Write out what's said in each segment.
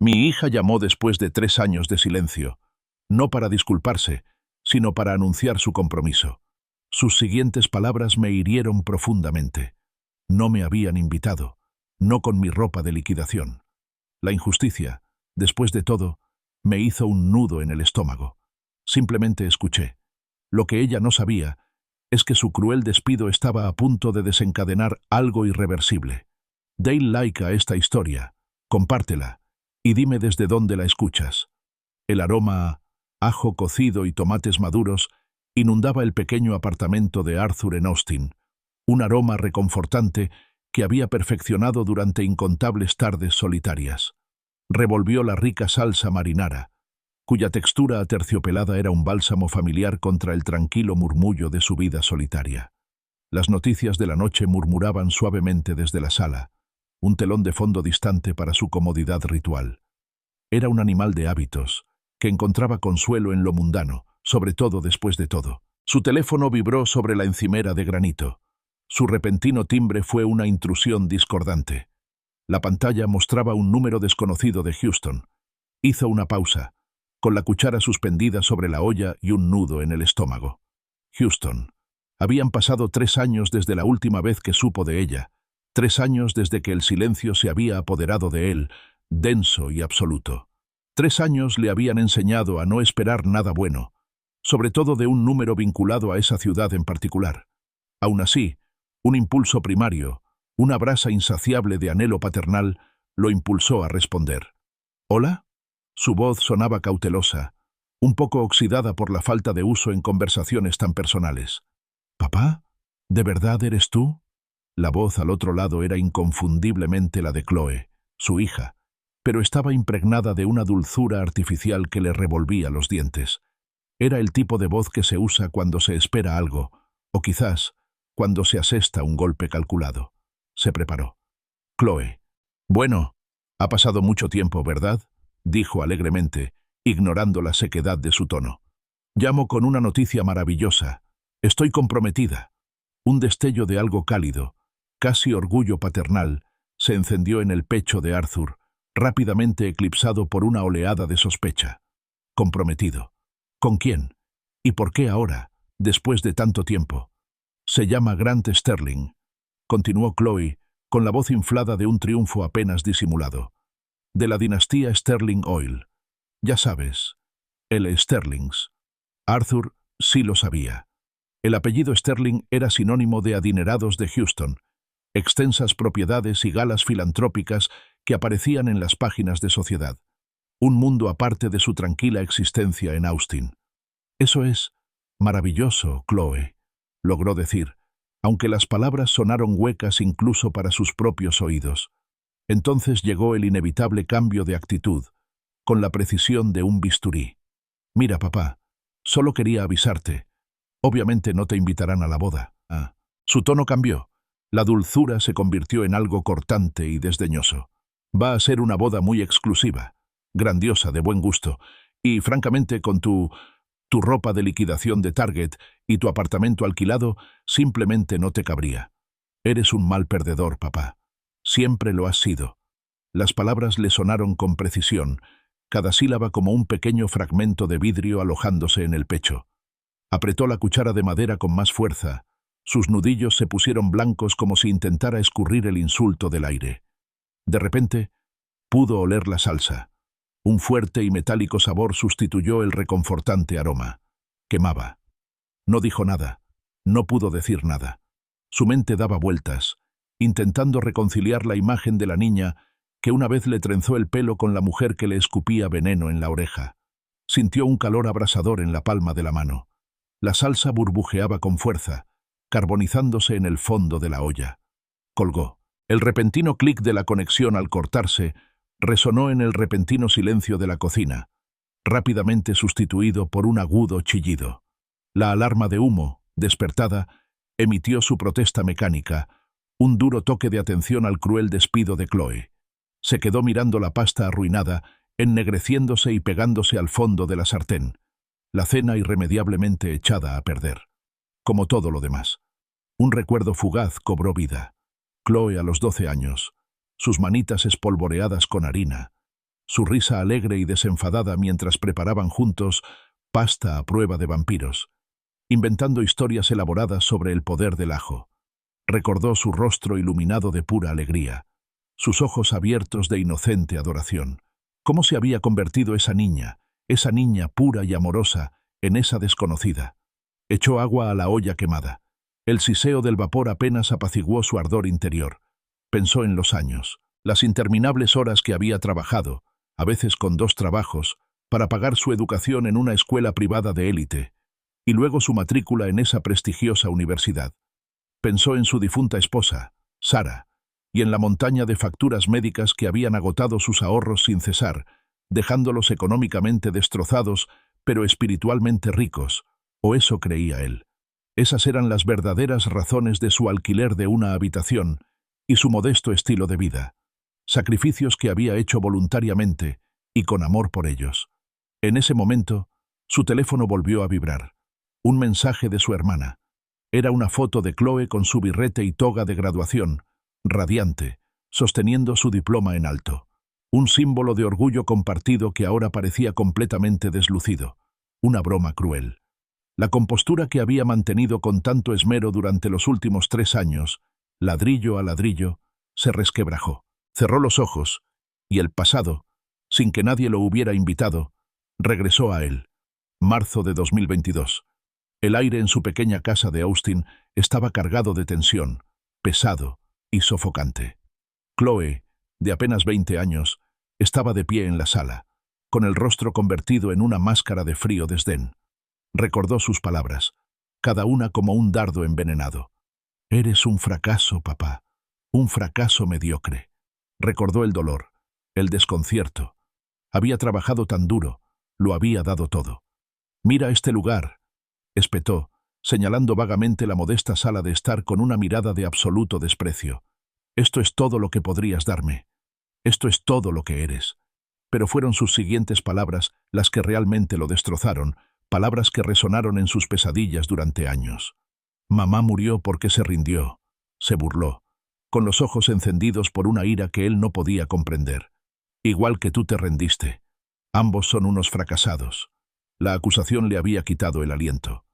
Mi hija llamó después de 3 años de silencio, no para disculparse, sino para anunciar su compromiso. Sus siguientes palabras me hirieron profundamente. No me habían invitado, no con mi ropa de liquidación. La injusticia, después de todo, me hizo un nudo en el estómago. Simplemente escuché. Lo que ella no sabía es que su cruel despido estaba a punto de desencadenar algo irreversible. Dale like a esta historia, compártela, y dime desde dónde la escuchas. El aroma a ajo cocido y tomates maduros inundaba el pequeño apartamento de Arthur en Austin, un aroma reconfortante que había perfeccionado durante incontables tardes solitarias. Revolvió la rica salsa marinara, cuya textura aterciopelada era un bálsamo familiar contra el tranquilo murmullo de su vida solitaria. Las noticias de la noche murmuraban suavemente desde la sala, un telón de fondo distante para su comodidad ritual. Era un animal de hábitos, que encontraba consuelo en lo mundano, sobre todo después de todo. Su teléfono vibró sobre la encimera de granito. Su repentino timbre fue una intrusión discordante. La pantalla mostraba un número desconocido de Houston. Hizo una pausa, con la cuchara suspendida sobre la olla y un nudo en el estómago. Houston. Habían pasado 3 años desde la última vez que supo de ella, 3 años desde que el silencio se había apoderado de él, denso y absoluto. 3 años le habían enseñado a no esperar nada bueno, sobre todo de un número vinculado a esa ciudad en particular. Aún así, un impulso primario, una brasa insaciable de anhelo paternal, lo impulsó a responder. ¿Hola? Su voz sonaba cautelosa, un poco oxidada por la falta de uso en conversaciones tan personales. ¿Papá? ¿De verdad eres tú? La voz al otro lado era inconfundiblemente la de Chloe, su hija, pero estaba impregnada de una dulzura artificial que le revolvía los dientes. Era el tipo de voz que se usa cuando se espera algo, o quizás cuando se asesta un golpe calculado. Se preparó. Chloe. Bueno, ha pasado mucho tiempo, ¿verdad?, dijo alegremente, ignorando la sequedad de su tono. Llamo con una noticia maravillosa. Estoy comprometida. Un destello de algo cálido, casi orgullo paternal, se encendió en el pecho de Arthur, rápidamente eclipsado por una oleada de sospecha. Comprometido. ¿Con quién? ¿Y por qué ahora, después de tanto tiempo? Se llama Grant Sterling, continuó Chloe, con la voz inflada de un triunfo apenas disimulado. De la dinastía Sterling Oil. Ya sabes, el Sterlings. Arthur sí lo sabía. El apellido Sterling era sinónimo de adinerados de Houston, extensas propiedades y galas filantrópicas que aparecían en las páginas de sociedad. Un mundo aparte de su tranquila existencia en Austin. Eso es maravilloso, Chloe, logró decir, aunque las palabras sonaron huecas incluso para sus propios oídos. Entonces llegó el inevitable cambio de actitud, con la precisión de un bisturí. Mira, papá, solo quería avisarte. Obviamente no te invitarán a la boda. Su tono cambió. La dulzura se convirtió en algo cortante y desdeñoso. Va a ser una boda muy exclusiva, grandiosa, de buen gusto, y francamente con tu ropa de liquidación de Target y tu apartamento alquilado simplemente no te cabría. Eres un mal perdedor, papá. Siempre lo has sido. Las palabras le sonaron con precisión, cada sílaba como un pequeño fragmento de vidrio alojándose en el pecho. Apretó la cuchara de madera con más fuerza. Sus nudillos se pusieron blancos como si intentara escurrir el insulto del aire. De repente, pudo oler la salsa. Un fuerte y metálico sabor sustituyó el reconfortante aroma. Quemaba. No dijo nada. No pudo decir nada. Su mente daba vueltas, intentando reconciliar la imagen de la niña que una vez le trenzó el pelo con la mujer que le escupía veneno en la oreja. Sintió un calor abrasador en la palma de la mano. La salsa burbujeaba con fuerza, carbonizándose en el fondo de la olla. Colgó. El repentino clic de la conexión al cortarse resonó en el repentino silencio de la cocina, rápidamente sustituido por un agudo chillido. La alarma de humo, despertada, emitió su protesta mecánica, un duro toque de atención al cruel despido de Chloe. Se quedó mirando la pasta arruinada, ennegreciéndose y pegándose al fondo de la sartén, la cena irremediablemente echada a perder. Como todo lo demás. Un recuerdo fugaz cobró vida. Chloe a los 12 años, sus manitas espolvoreadas con harina, su risa alegre y desenfadada mientras preparaban juntos pasta a prueba de vampiros, inventando historias elaboradas sobre el poder del ajo. Recordó su rostro iluminado de pura alegría, sus ojos abiertos de inocente adoración. ¿Cómo se había convertido esa niña pura y amorosa, en esa desconocida? Echó agua a la olla quemada. El siseo del vapor apenas apaciguó su ardor interior. Pensó en los años, las interminables horas que había trabajado, a veces con 2 trabajos, para pagar su educación en una escuela privada de élite, y luego su matrícula en esa prestigiosa universidad. Pensó en su difunta esposa, Sara, y en la montaña de facturas médicas que habían agotado sus ahorros sin cesar, dejándolos económicamente destrozados, pero espiritualmente ricos, o eso creía él. Esas eran las verdaderas razones de su alquiler de una habitación y su modesto estilo de vida, sacrificios que había hecho voluntariamente y con amor por ellos. En ese momento, su teléfono volvió a vibrar. Un mensaje de su hermana. Era una foto de Chloe con su birrete y toga de graduación, radiante, sosteniendo su diploma en alto. Un símbolo de orgullo compartido que ahora parecía completamente deslucido. Una broma cruel. La compostura que había mantenido con tanto esmero durante los últimos 3 años, ladrillo a ladrillo, se resquebrajó. Cerró los ojos, y el pasado, sin que nadie lo hubiera invitado, regresó a él. Marzo de 2022. El aire en su pequeña casa de Austin estaba cargado de tensión, pesado y sofocante. Chloe, de apenas 20 años, estaba de pie en la sala, con el rostro convertido en una máscara de frío desdén. Recordó sus palabras, cada una como un dardo envenenado. «Eres un fracaso, papá, un fracaso mediocre». Recordó el dolor, el desconcierto. Había trabajado tan duro, lo había dado todo. «Mira este lugar», espetó, señalando vagamente la modesta sala de estar con una mirada de absoluto desprecio. «Esto es todo lo que podrías darme. Esto es todo lo que eres». Pero fueron sus siguientes palabras las que realmente lo destrozaron, palabras que resonaron en sus pesadillas durante años. «Mamá murió porque se rindió», se burló, con los ojos encendidos por una ira que él no podía comprender. «Igual que tú te rendiste. Ambos son unos fracasados». La acusación le había quitado el aliento.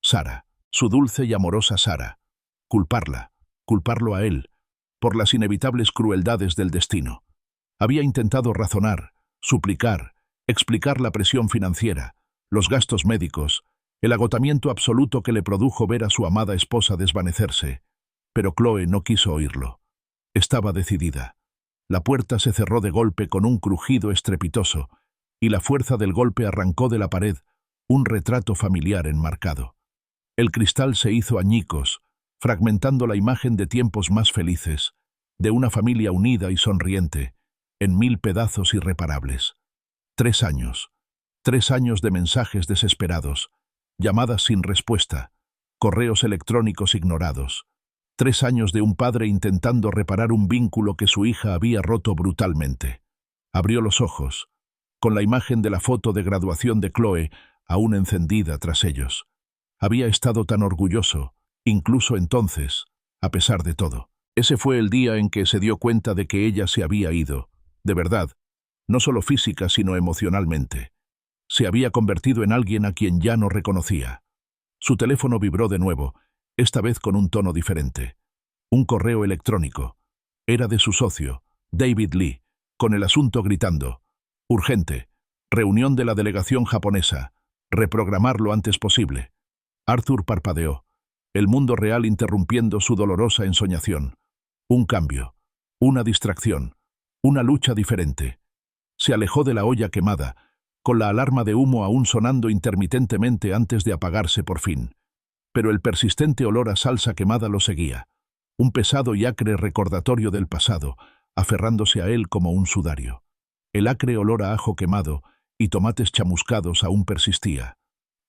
Sara, su dulce y amorosa Sara. Culparlo a él, por las inevitables crueldades del destino. Había intentado razonar, suplicar, explicar la presión financiera, los gastos médicos, el agotamiento absoluto que le produjo ver a su amada esposa desvanecerse, pero Chloe no quiso oírlo. Estaba decidida. La puerta se cerró de golpe con un crujido estrepitoso, y la fuerza del golpe arrancó de la pared un retrato familiar enmarcado. El cristal se hizo añicos, fragmentando la imagen de tiempos más felices, de una familia unida y sonriente, en 1000 pedazos irreparables. 3 años. 3 años de mensajes desesperados, llamadas sin respuesta, correos electrónicos ignorados. 3 años de un padre intentando reparar un vínculo que su hija había roto brutalmente. Abrió los ojos, con la imagen de la foto de graduación de Chloe aún encendida tras ellos. Había estado tan orgulloso, incluso entonces, a pesar de todo. Ese fue el día en que se dio cuenta de que ella se había ido, de verdad, no solo física sino emocionalmente. Se había convertido en alguien a quien ya no reconocía. Su teléfono vibró de nuevo, esta vez con un tono diferente. Un correo electrónico. Era de su socio, David Lee, con el asunto gritando: «Urgente. Reunión de la delegación japonesa. Reprogramar lo antes posible». Arthur parpadeó, el mundo real interrumpiendo su dolorosa ensoñación. Un cambio, una distracción, una lucha diferente. Se alejó de la olla quemada, con la alarma de humo aún sonando intermitentemente antes de apagarse por fin. Pero el persistente olor a salsa quemada lo seguía, un pesado y acre recordatorio del pasado, aferrándose a él como un sudario. El acre olor a ajo quemado y tomates chamuscados aún persistía,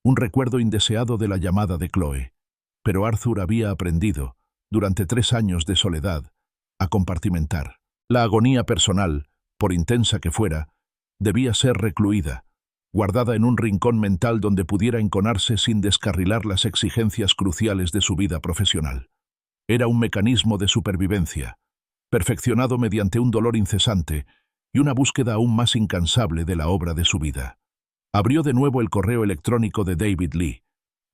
un recuerdo indeseado de la llamada de Chloe. Pero Arthur había aprendido, durante 3 años de soledad, a compartimentar. La agonía personal, por intensa que fuera, debía ser recluida, guardada en un rincón mental donde pudiera enconarse sin descarrilar las exigencias cruciales de su vida profesional. Era un mecanismo de supervivencia, perfeccionado mediante un dolor incesante, y una búsqueda aún más incansable de la obra de su vida. Abrió de nuevo el correo electrónico de David Lee.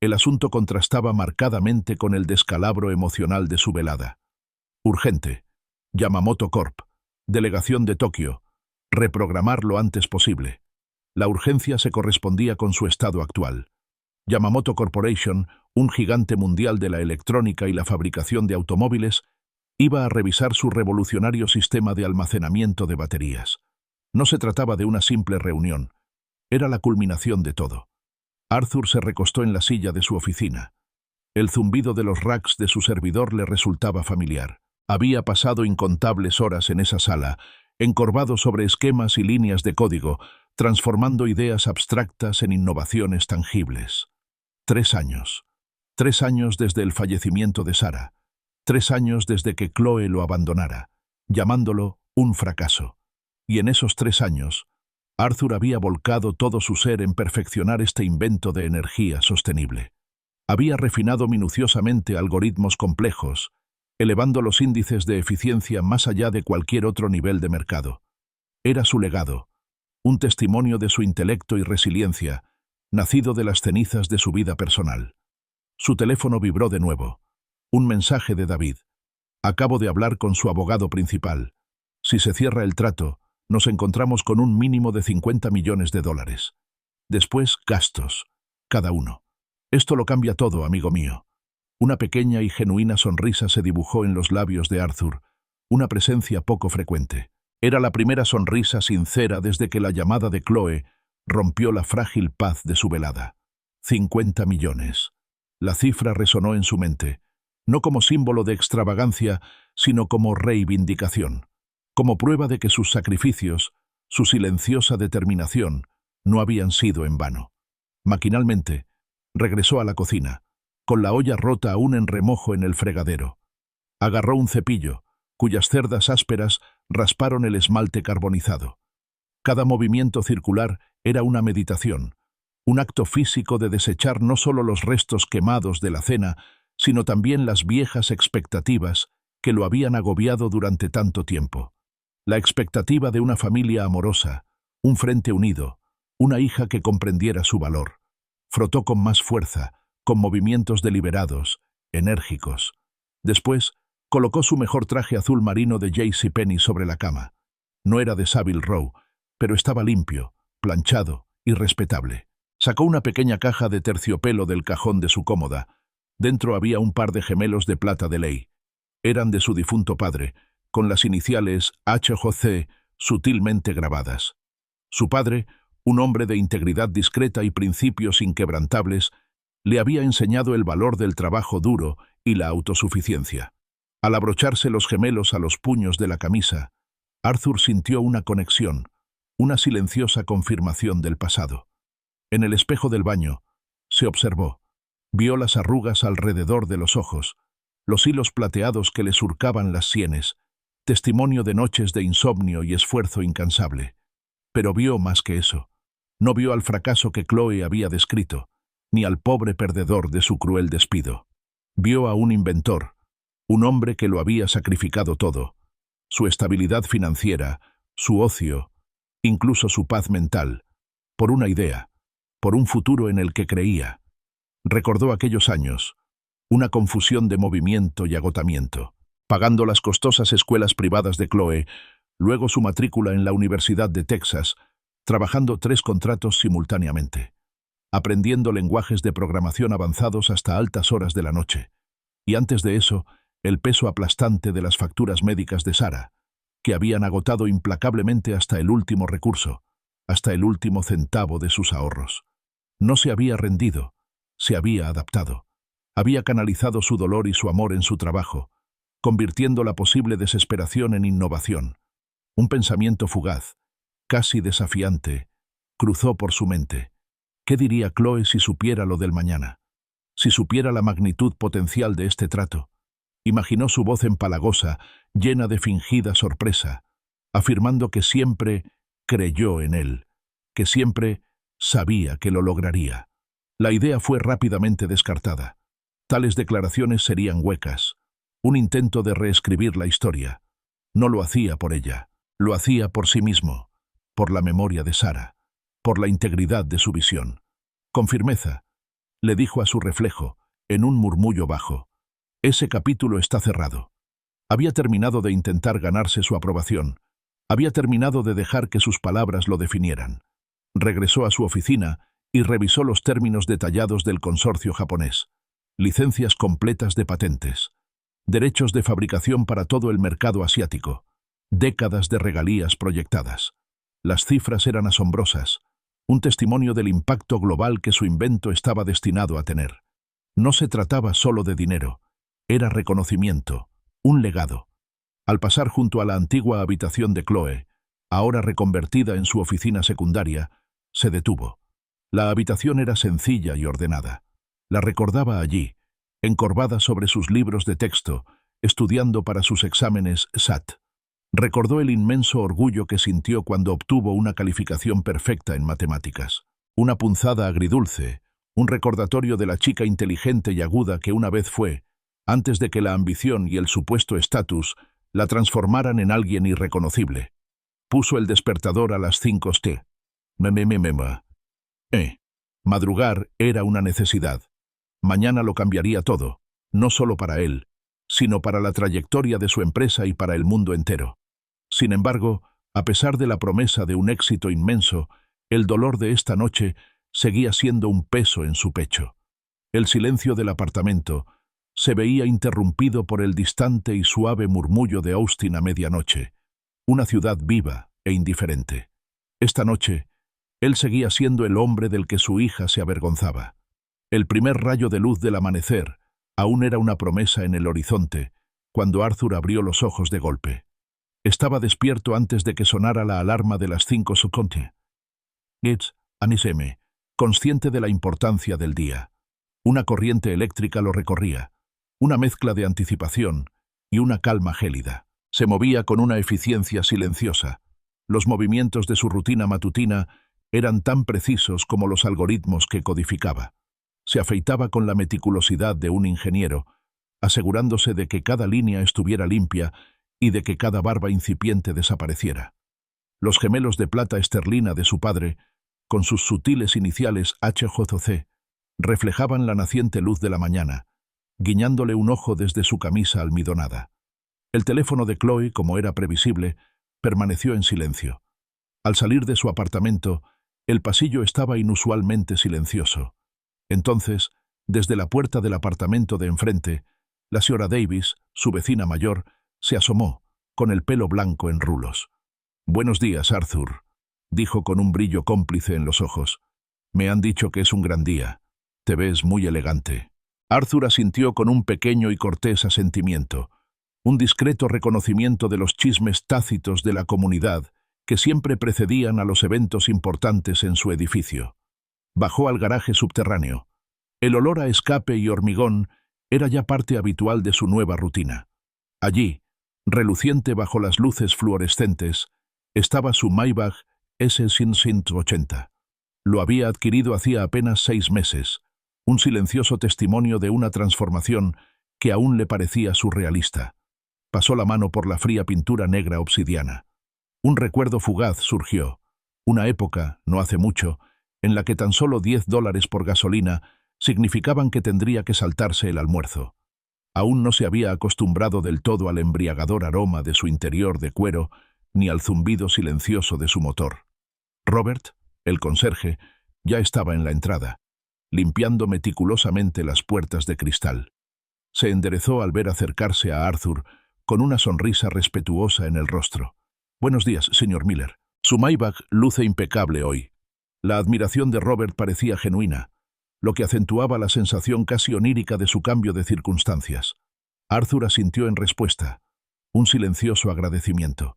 El asunto contrastaba marcadamente con el descalabro emocional de su velada. Urgente. Yamamoto Corp. Delegación de Tokio. Reprogramar lo antes posible. La urgencia se correspondía con su estado actual. Yamamoto Corporation, un gigante mundial de la electrónica y la fabricación de automóviles, iba a revisar su revolucionario sistema de almacenamiento de baterías. No se trataba de una simple reunión. Era la culminación de todo. Arthur se recostó en la silla de su oficina. El zumbido de los racks de su servidor le resultaba familiar. Había pasado incontables horas en esa sala, encorvado sobre esquemas y líneas de código, transformando ideas abstractas en innovaciones tangibles. 3 años. 3 años desde el fallecimiento de Sarah. 3 años desde que Chloe lo abandonara, llamándolo un fracaso. Y en esos 3 años, Arthur había volcado todo su ser en perfeccionar este invento de energía sostenible. Había refinado minuciosamente algoritmos complejos, elevando los índices de eficiencia más allá de cualquier otro nivel de mercado. Era su legado, un testimonio de su intelecto y resiliencia, nacido de las cenizas de su vida personal. Su teléfono vibró de nuevo. Un mensaje de David. Acabo de hablar con su abogado principal. Si se cierra el trato, nos encontramos con un mínimo de $50 millones. Después, gastos. Cada uno. Esto lo cambia todo, amigo mío. Una pequeña y genuina sonrisa se dibujó en los labios de Arthur, una presencia poco frecuente. Era la primera sonrisa sincera desde que la llamada de Chloe rompió la frágil paz de su velada. 50 millones. La cifra resonó en su mente, no como símbolo de extravagancia, sino como reivindicación, como prueba de que sus sacrificios, su silenciosa determinación, no habían sido en vano. Maquinalmente, regresó a la cocina, con la olla rota aún en remojo en el fregadero. Agarró un cepillo, cuyas cerdas ásperas rasparon el esmalte carbonizado. Cada movimiento circular era una meditación, un acto físico de desechar no solo los restos quemados de la cena, sino también las viejas expectativas que lo habían agobiado durante tanto tiempo. La expectativa de una familia amorosa, un frente unido, una hija que comprendiera su valor. Frotó con más fuerza, con movimientos deliberados, enérgicos. Después, colocó su mejor traje azul marino de JCPenney sobre la cama. No era de Savile Row, pero estaba limpio, planchado y respetable. Sacó una pequeña caja de terciopelo del cajón de su cómoda. Dentro había un par de gemelos de plata de ley. Eran de su difunto padre, con las iniciales HJC sutilmente grabadas. Su padre, un hombre de integridad discreta y principios inquebrantables, le había enseñado el valor del trabajo duro y la autosuficiencia. Al abrocharse los gemelos a los puños de la camisa, Arthur sintió una conexión, una silenciosa confirmación del pasado. En el espejo del baño, se observó. Vio las arrugas alrededor de los ojos, los hilos plateados que le surcaban las sienes, testimonio de noches de insomnio y esfuerzo incansable. Pero vio más que eso. No vio al fracaso que Chloe había descrito, ni al pobre perdedor de su cruel despido. Vio a un inventor, un hombre que lo había sacrificado todo, su estabilidad financiera, su ocio, incluso su paz mental, por una idea, por un futuro en el que creía. Recordó aquellos años, una confusión de movimiento y agotamiento, pagando las costosas escuelas privadas de Chloe, luego su matrícula en la Universidad de Texas, trabajando 3 contratos simultáneamente, aprendiendo lenguajes de programación avanzados hasta altas horas de la noche, y antes de eso, el peso aplastante de las facturas médicas de Sarah, que habían agotado implacablemente hasta el último recurso, hasta el último centavo de sus ahorros. No se había rendido, se había adaptado. Había canalizado su dolor y su amor en su trabajo, convirtiendo la posible desesperación en innovación. Un pensamiento fugaz, casi desafiante, cruzó por su mente. ¿Qué diría Chloe si supiera lo del mañana? Si supiera la magnitud potencial de este trato. Imaginó su voz empalagosa, llena de fingida sorpresa, afirmando que siempre creyó en él, que siempre sabía que lo lograría. La idea fue rápidamente descartada. Tales declaraciones serían huecas, un intento de reescribir la historia. No lo hacía por ella. Lo hacía por sí mismo, por la memoria de Sara, por la integridad de su visión. Con firmeza, le dijo a su reflejo, en un murmullo bajo: «Ese capítulo está cerrado». Había terminado de intentar ganarse su aprobación. Había terminado de dejar que sus palabras lo definieran. Regresó a su oficina y revisó los términos detallados del consorcio japonés. Licencias completas de patentes. Derechos de fabricación para todo el mercado asiático. Décadas de regalías proyectadas. Las cifras eran asombrosas. Un testimonio del impacto global que su invento estaba destinado a tener. No se trataba solo de dinero. Era reconocimiento. Un legado. Al pasar junto a la antigua habitación de Chloe, ahora reconvertida en su oficina secundaria, se detuvo. La habitación era sencilla y ordenada. La recordaba allí, encorvada sobre sus libros de texto, estudiando para sus exámenes SAT. Recordó el inmenso orgullo que sintió cuando obtuvo una calificación perfecta en matemáticas. Una punzada agridulce, un recordatorio de la chica inteligente y aguda que una vez fue, antes de que la ambición y el supuesto estatus la transformaran en alguien irreconocible. Puso el despertador a las 5 St. Madrugar era una necesidad. Mañana lo cambiaría todo, no solo para él, sino para la trayectoria de su empresa y para el mundo entero. Sin embargo, a pesar de la promesa de un éxito inmenso, el dolor de esta noche seguía siendo un peso en su pecho. El silencio del apartamento se veía interrumpido por el distante y suave murmullo de Austin a medianoche, una ciudad viva e indiferente. Esta noche, él seguía siendo el hombre del que su hija se avergonzaba. El primer rayo de luz del amanecer aún era una promesa en el horizonte, cuando Arthur abrió los ojos de golpe. Estaba despierto antes de que sonara la alarma de las 5 Suconte. Aniseme, consciente de la importancia del día. Una corriente eléctrica lo recorría, una mezcla de anticipación y una calma gélida. Se movía con una eficiencia silenciosa. Los movimientos de su rutina matutina eran tan precisos como los algoritmos que codificaba. Se afeitaba con la meticulosidad de un ingeniero, asegurándose de que cada línea estuviera limpia y de que cada barba incipiente desapareciera. Los gemelos de plata esterlina de su padre, con sus sutiles iniciales HJC, reflejaban la naciente luz de la mañana, guiñándole un ojo desde su camisa almidonada. El teléfono de Chloe, como era previsible, permaneció en silencio. Al salir de su apartamento, el pasillo estaba inusualmente silencioso. Entonces, desde la puerta del apartamento de enfrente, la señora Davis, su vecina mayor, se asomó, con el pelo blanco en rulos. «Buenos días, Arthur», dijo con un brillo cómplice en los ojos. «Me han dicho que es un gran día. Te ves muy elegante». Arthur asintió con un pequeño y cortés asentimiento, un discreto reconocimiento de los chismes tácitos de la comunidad que siempre precedían a los eventos importantes en su edificio. Bajó al garaje subterráneo. El olor a escape y hormigón era ya parte habitual de su nueva rutina. Allí, reluciente bajo las luces fluorescentes, estaba su Maybach S180. Lo había adquirido hacía apenas 6 meses, un silencioso testimonio de una transformación que aún le parecía surrealista. Pasó la mano por la fría pintura negra obsidiana. Un recuerdo fugaz surgió, una época, no hace mucho, en la que tan solo $10 por gasolina significaban que tendría que saltarse el almuerzo. Aún no se había acostumbrado del todo al embriagador aroma de su interior de cuero ni al zumbido silencioso de su motor. Robert, el conserje, ya estaba en la entrada, limpiando meticulosamente las puertas de cristal. Se enderezó al ver acercarse a Arthur con una sonrisa respetuosa en el rostro. «Buenos días, señor Miller. Su Maybach luce impecable hoy». La admiración de Robert parecía genuina, lo que acentuaba la sensación casi onírica de su cambio de circunstancias. Arthur asintió en respuesta, un silencioso agradecimiento.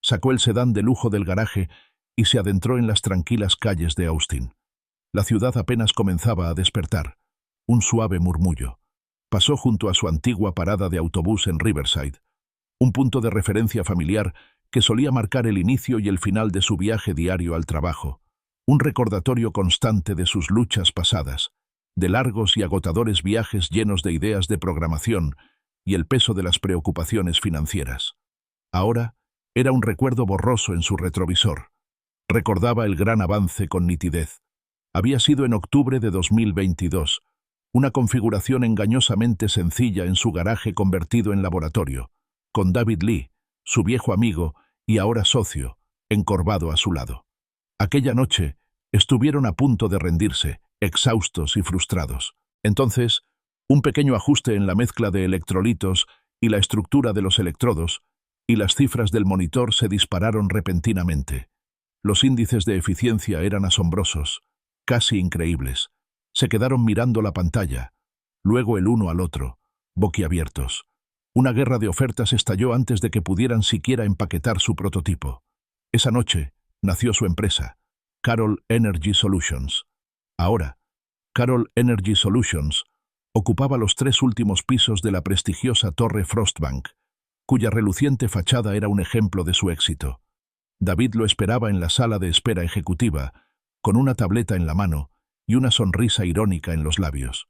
Sacó el sedán de lujo del garaje y se adentró en las tranquilas calles de Austin. La ciudad apenas comenzaba a despertar, un suave murmullo. Pasó junto a su antigua parada de autobús en Riverside, un punto de referencia familiar que solía marcar el inicio y el final de su viaje diario al trabajo, un recordatorio constante de sus luchas pasadas, de largos y agotadores viajes llenos de ideas de programación y el peso de las preocupaciones financieras. Ahora, Era un recuerdo borroso en su retrovisor. Recordaba el gran avance con nitidez. Había sido en octubre de 2022, una configuración engañosamente sencilla en su garaje convertido en laboratorio, con David Lee, su viejo amigo y ahora socio, encorvado a su lado. Aquella noche estuvieron a punto de rendirse, exhaustos y frustrados. Entonces, un pequeño ajuste en la mezcla de electrolitos y la estructura de los electrodos, y las cifras del monitor se dispararon repentinamente. Los índices de eficiencia eran asombrosos, casi increíbles. Se quedaron mirando la pantalla, luego el uno al otro, boquiabiertos. Una guerra de ofertas estalló antes de que pudieran siquiera empaquetar su prototipo. Esa noche nació su empresa, Carol Energy Solutions. Ahora, Carol Energy Solutions ocupaba los 3 últimos pisos de la prestigiosa Torre Frostbank, cuya reluciente fachada era un ejemplo de su éxito. David lo esperaba en la sala de espera ejecutiva, con una tableta en la mano y una sonrisa irónica en los labios.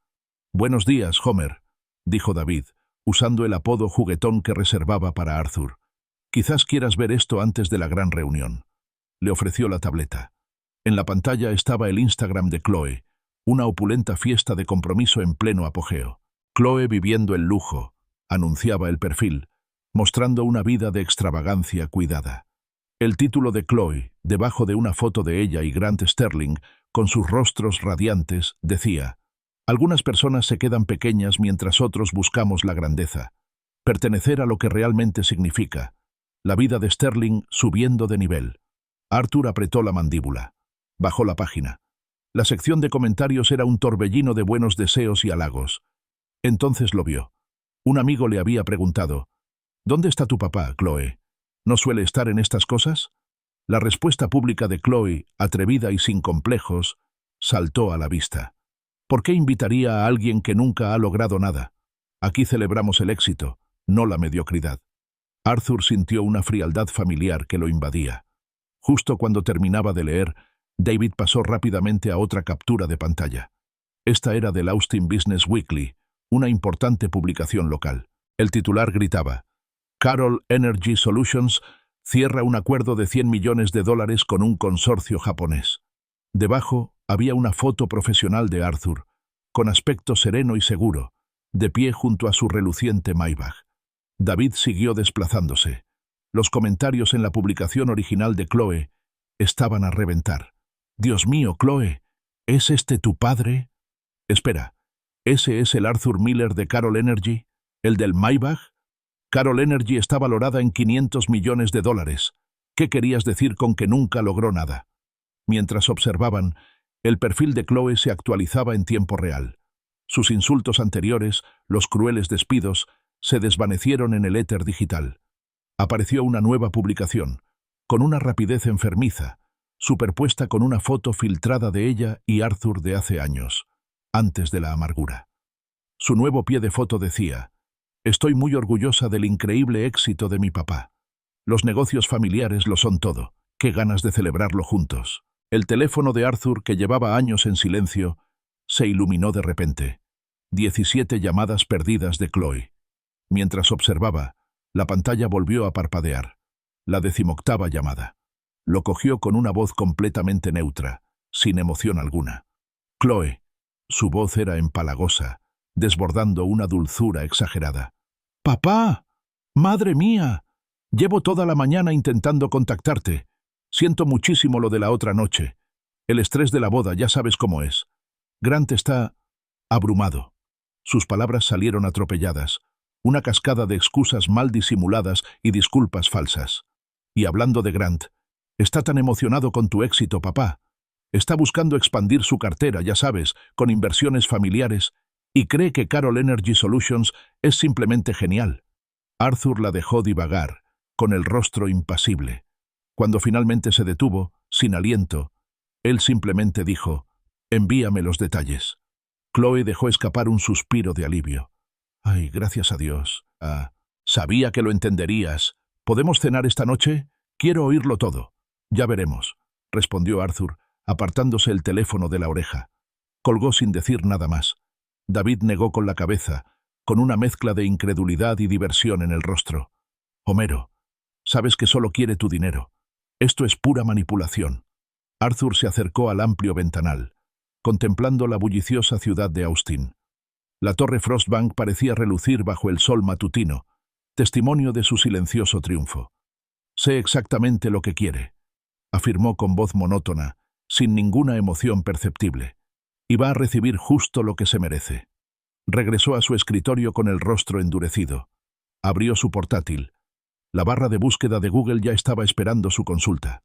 «Buenos días, Homer», dijo David, usando el apodo juguetón que reservaba para Arthur. «Quizás quieras ver esto antes de la gran reunión». Le ofreció la tableta. En la pantalla estaba el Instagram de Chloe, una opulenta fiesta de compromiso en pleno apogeo. Chloe viviendo el lujo, anunciaba el perfil, mostrando una vida de extravagancia cuidada. El título de Chloe, debajo de una foto de ella y Grant Sterling, con sus rostros radiantes, decía: «Algunas personas se quedan pequeñas mientras otros buscamos la grandeza. Pertenecer a lo que realmente significa. La vida de Sterling subiendo de nivel». Arthur apretó la mandíbula. Bajó la página. La sección de comentarios era un torbellino de buenos deseos y halagos. Entonces lo vio. Un amigo le había preguntado: «¿Dónde está tu papá, Chloe? ¿No suele estar en estas cosas?». La respuesta pública de Chloe, atrevida y sin complejos, saltó a la vista. ¿Por qué invitaría a alguien que nunca ha logrado nada? Aquí celebramos el éxito, no la mediocridad. Arthur sintió una frialdad familiar que lo invadía. Justo cuando terminaba de leer, David pasó rápidamente a otra captura de pantalla. Esta era del Austin Business Weekly, una importante publicación local. El titular gritaba: «Carol Energy Solutions cierra un acuerdo de $100 millones con un consorcio japonés». Debajo había una foto profesional de Arthur, con aspecto sereno y seguro, de pie junto a su reluciente Maybach. David siguió desplazándose. Los comentarios en la publicación original de Chloe estaban a reventar. «Dios mío, Chloe, ¿es este tu padre?» «Espera, ¿ese es el Arthur Miller de Carol Energy? ¿El del Maybach?» Carol Energy está valorada en $500 millones. ¿Qué querías decir con que nunca logró nada? Mientras observaban, el perfil de Chloe se actualizaba en tiempo real. Sus insultos anteriores, los crueles despidos, se desvanecieron en el éter digital. Apareció una nueva publicación, con una rapidez enfermiza, superpuesta con una foto filtrada de ella y Arthur de hace años, antes de la amargura. Su nuevo pie de foto decía: «Estoy muy orgullosa del increíble éxito de mi papá. Los negocios familiares lo son todo. Qué ganas de celebrarlo juntos». El teléfono de Arthur, que llevaba años en silencio, se iluminó de repente. 17 llamadas perdidas de Chloe. Mientras observaba, la pantalla volvió a parpadear. La 18ª llamada. Lo cogió con una voz completamente neutra, sin emoción alguna. «Chloe». Su voz era empalagosa, desbordando una dulzura exagerada. «¡Papá! ¡Madre mía! Llevo toda la mañana intentando contactarte. Siento muchísimo lo de la otra noche. El estrés de la boda, ya sabes cómo es. Grant está abrumado». Sus palabras salieron atropelladas, una cascada de excusas mal disimuladas y disculpas falsas. «Y hablando de Grant, está tan emocionado con tu éxito, papá. Está buscando expandir su cartera, ya sabes, con inversiones familiares, y cree que Carol Energy Solutions es simplemente genial». Arthur la dejó divagar, con el rostro impasible. Cuando finalmente se detuvo, sin aliento, él simplemente dijo: «Envíame los detalles». Chloe dejó escapar un suspiro de alivio. «Ay, gracias a Dios. Sabía que lo entenderías. ¿Podemos cenar esta noche? Quiero oírlo todo». «Ya veremos», respondió Arthur, apartándose el teléfono de la oreja. Colgó sin decir nada más. David negó con la cabeza, con una mezcla de incredulidad y diversión en el rostro. «Homero, Sabes que solo quiere tu dinero. Esto es pura manipulación. Arthur se acercó al amplio ventanal, contemplando la bulliciosa ciudad de Austin. La torre Frostbank parecía relucir bajo el sol matutino, testimonio de su silencioso triunfo. «Sé exactamente lo que quiere», afirmó con voz monótona, sin ninguna emoción perceptible, «y va a recibir justo lo que se merece». Regresó a su escritorio con el rostro endurecido. Abrió su portátil. La barra de búsqueda de Google ya estaba esperando su consulta.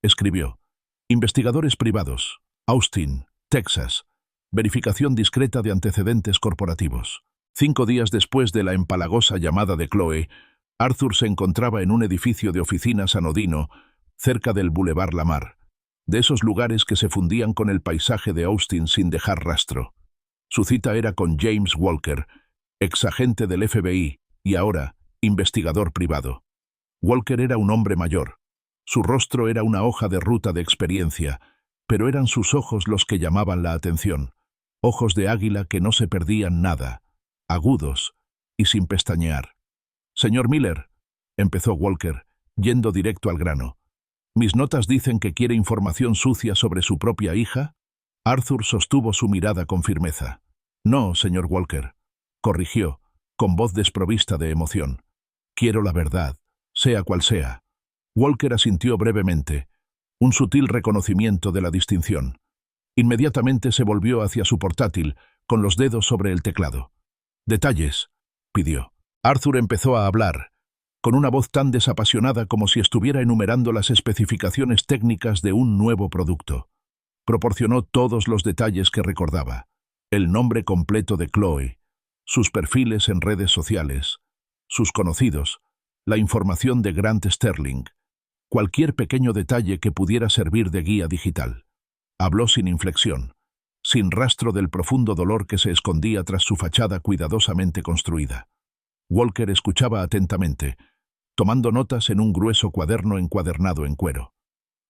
Escribió: «Investigadores privados, Austin, Texas. Verificación discreta de antecedentes corporativos». 5 días después de la empalagosa llamada de Chloe, Arthur se encontraba en un edificio de oficinas anodino, cerca del Boulevard Lamar, de esos lugares que se fundían con el paisaje de Austin sin dejar rastro. Su cita era con James Walker, exagente del FBI y ahora investigador privado. Walker era un hombre mayor. Su rostro era una hoja de ruta de experiencia, pero eran sus ojos los que llamaban la atención. Ojos de águila que no se perdían nada, agudos y sin pestañear. «Señor Miller», empezó Walker, yendo directo al grano, «mis notas dicen que quiere información sucia sobre su propia hija». Arthur sostuvo su mirada con firmeza. «No, señor Walker», corrigió, con voz desprovista de emoción. «Quiero la verdad, sea cual sea». Walker asintió brevemente, un sutil reconocimiento de la distinción. Inmediatamente se volvió hacia su portátil, con los dedos sobre el teclado. «Detalles», pidió. Arthur empezó a hablar, con una voz tan desapasionada como si estuviera enumerando las especificaciones técnicas de un nuevo producto. Proporcionó todos los detalles que recordaba: el nombre completo de Chloe, sus perfiles en redes sociales, sus conocidos, la información de Grant Sterling, cualquier pequeño detalle que pudiera servir de guía digital. Habló sin inflexión, sin rastro del profundo dolor que se escondía tras su fachada cuidadosamente construida. Walker escuchaba atentamente, tomando notas en un grueso cuaderno encuadernado en cuero.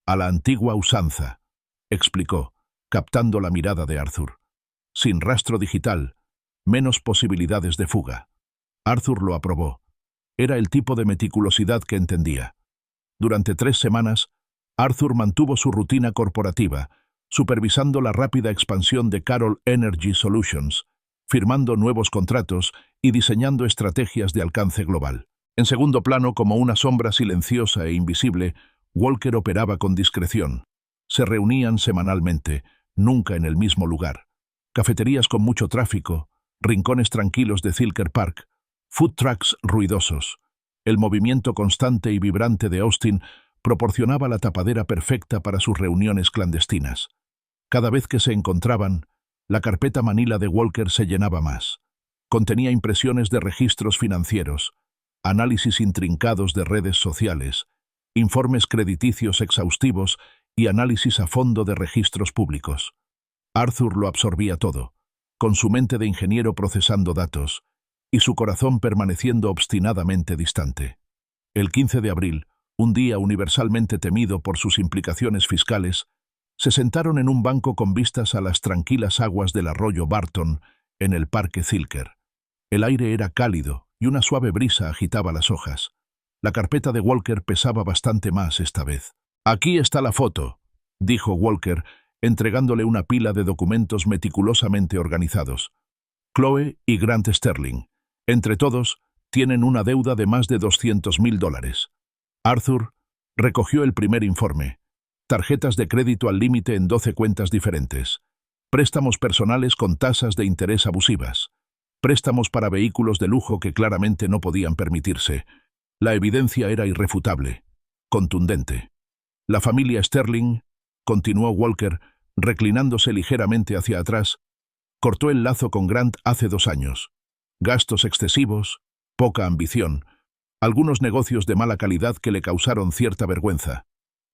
«A la antigua usanza», explicó, captando la mirada de Arthur. «Sin rastro digital, menos posibilidades de fuga». Arthur lo aprobó. Era el tipo de meticulosidad que entendía. Durante 3 semanas, Arthur mantuvo su rutina corporativa, supervisando la rápida expansión de Carroll Energy Solutions, firmando nuevos contratos y diseñando estrategias de alcance global. En segundo plano, como una sombra silenciosa e invisible, Walker operaba con discreción. Se reunían semanalmente, nunca en el mismo lugar. Cafeterías con mucho tráfico, rincones tranquilos de Zilker Park, food trucks ruidosos. El movimiento constante y vibrante de Austin proporcionaba la tapadera perfecta para sus reuniones clandestinas. Cada vez que se encontraban, la carpeta manila de Walker se llenaba más. Contenía impresiones de registros financieros, análisis intrincados de redes sociales, informes crediticios exhaustivos y análisis a fondo de registros públicos. Arthur lo absorbía todo, con su mente de ingeniero procesando datos, y su corazón permaneciendo obstinadamente distante. El 15 de abril, un día universalmente temido por sus implicaciones fiscales, se sentaron en un banco con vistas a las tranquilas aguas del arroyo Barton, en el Parque Zilker. El aire era cálido y una suave brisa agitaba las hojas. La carpeta de Walker pesaba bastante más esta vez. «Aquí está la foto», dijo Walker, entregándole una pila de documentos meticulosamente organizados. «Chloe y Grant Sterling. Entre todos, tienen una deuda de más de $200.000. Arthur recogió el primer informe. Tarjetas de crédito al límite en 12 cuentas diferentes. Préstamos personales con tasas de interés abusivas. Préstamos para vehículos de lujo que claramente no podían permitirse. La evidencia era irrefutable, contundente. La familia Sterling, continuó Walker, reclinándose ligeramente hacia atrás, cortó el lazo con Grant hace 2 años. Gastos excesivos, poca ambición, algunos negocios de mala calidad que le causaron cierta vergüenza.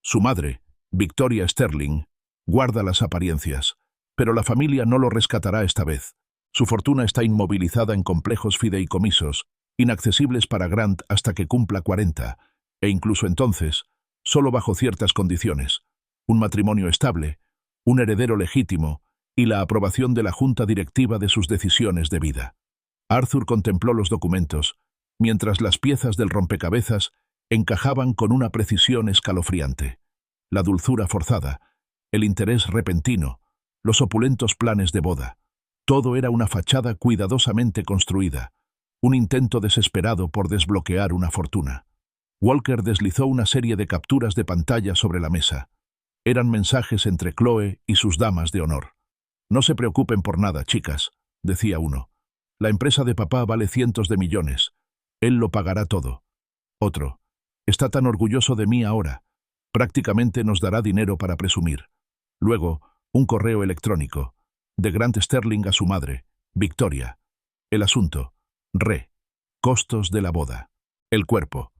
Su madre, Victoria Sterling, guarda las apariencias, pero la familia no lo rescatará esta vez. Su fortuna está inmovilizada en complejos fideicomisos, inaccesibles para Grant hasta que cumpla 40, e incluso entonces, solo bajo ciertas condiciones: un matrimonio estable, un heredero legítimo y la aprobación de la junta directiva de sus decisiones de vida. Arthur contempló los documentos, mientras las piezas del rompecabezas encajaban con una precisión escalofriante. La dulzura forzada, el interés repentino, los opulentos planes de boda. Todo era una fachada cuidadosamente construida, un intento desesperado por desbloquear una fortuna. Walker deslizó una serie de capturas de pantalla sobre la mesa. Eran mensajes entre Chloe y sus damas de honor. «No se preocupen por nada, chicas», decía uno. «La empresa de papá vale cientos de millones. Él lo pagará todo». Otro. «Está tan orgulloso de mí ahora. Prácticamente nos dará dinero para presumir». Luego, un correo electrónico. De Grant Sterling a su madre, Victoria. El asunto. Costos de la boda. El cuerpo.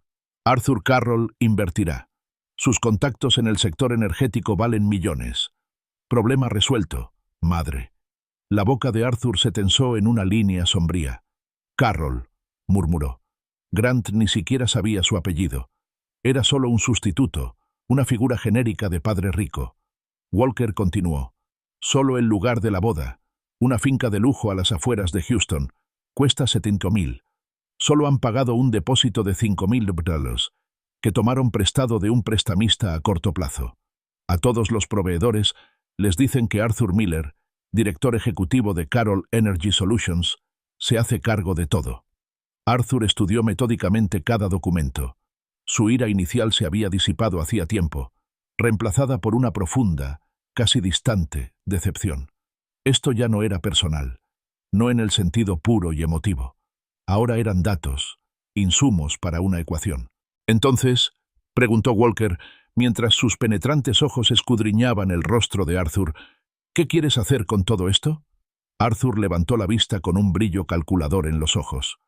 Arthur Carroll invertirá. Sus contactos en el sector energético valen millones. Problema resuelto, madre. La boca de Arthur se tensó en una línea sombría. Carroll, murmuró. Grant ni siquiera sabía su apellido. Era solo un sustituto, una figura genérica de padre rico. Walker continuó. Solo el lugar de la boda, una finca de lujo a las afueras de Houston, cuesta $70,000. Solo han pagado un depósito de $5,000 que tomaron prestado de un prestamista a corto plazo. A todos los proveedores les dicen que Arthur Miller, director ejecutivo de Carroll Energy Solutions, se hace cargo de todo. Arthur estudió metódicamente cada documento. Su ira inicial se había disipado hacía tiempo, reemplazada por una profunda, casi distante, decepción. Esto ya no era personal, no en el sentido puro y emotivo. Ahora eran datos, insumos para una ecuación. Entonces, preguntó Walker, mientras sus penetrantes ojos escudriñaban el rostro de Arthur, ¿qué quieres hacer con todo esto? Arthur levantó la vista con un brillo calculador en los ojos.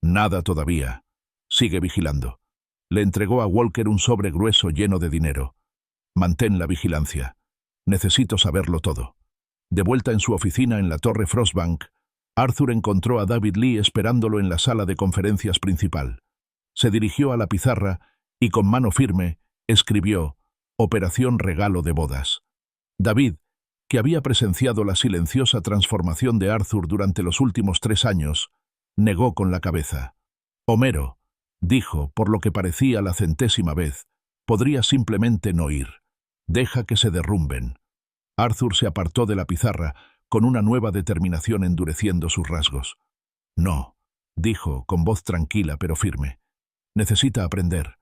Nada todavía. Sigue vigilando. Le entregó a Walker un sobre grueso lleno de dinero. Mantén la vigilancia. Necesito saberlo todo. De vuelta en su oficina en la Torre Frostbank, Arthur encontró a David Lee esperándolo en la sala de conferencias principal. Se dirigió a la pizarra y con mano firme escribió «Operación regalo de bodas». David, que había presenciado la silenciosa transformación de Arthur durante los últimos 3 años, negó con la cabeza. «Homero», dijo, por lo que parecía la 100ª vez, «podría simplemente no ir. Deja que se derrumben». Arthur se apartó de la pizarra, con una nueva determinación endureciendo sus rasgos. «No», dijo, con voz tranquila pero firme. «Necesita aprender.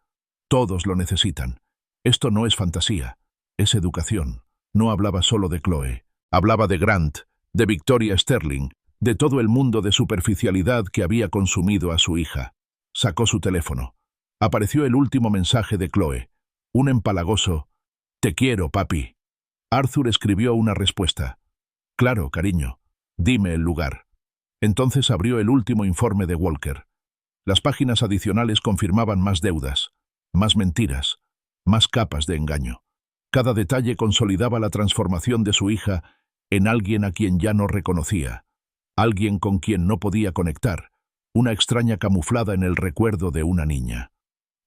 Todos lo necesitan. Esto no es fantasía, es educación». No hablaba solo de Chloe, hablaba de Grant, de Victoria Sterling, de todo el mundo de superficialidad que había consumido a su hija. Sacó su teléfono. Apareció el último mensaje de Chloe, un empalagoso «Te quiero, papi». Arthur escribió una respuesta. «Claro, cariño. Dime el lugar». Entonces abrió el último informe de Walker. Las páginas adicionales confirmaban más deudas, más mentiras, más capas de engaño. Cada detalle consolidaba la transformación de su hija en alguien a quien ya no reconocía, alguien con quien no podía conectar, una extraña camuflada en el recuerdo de una niña.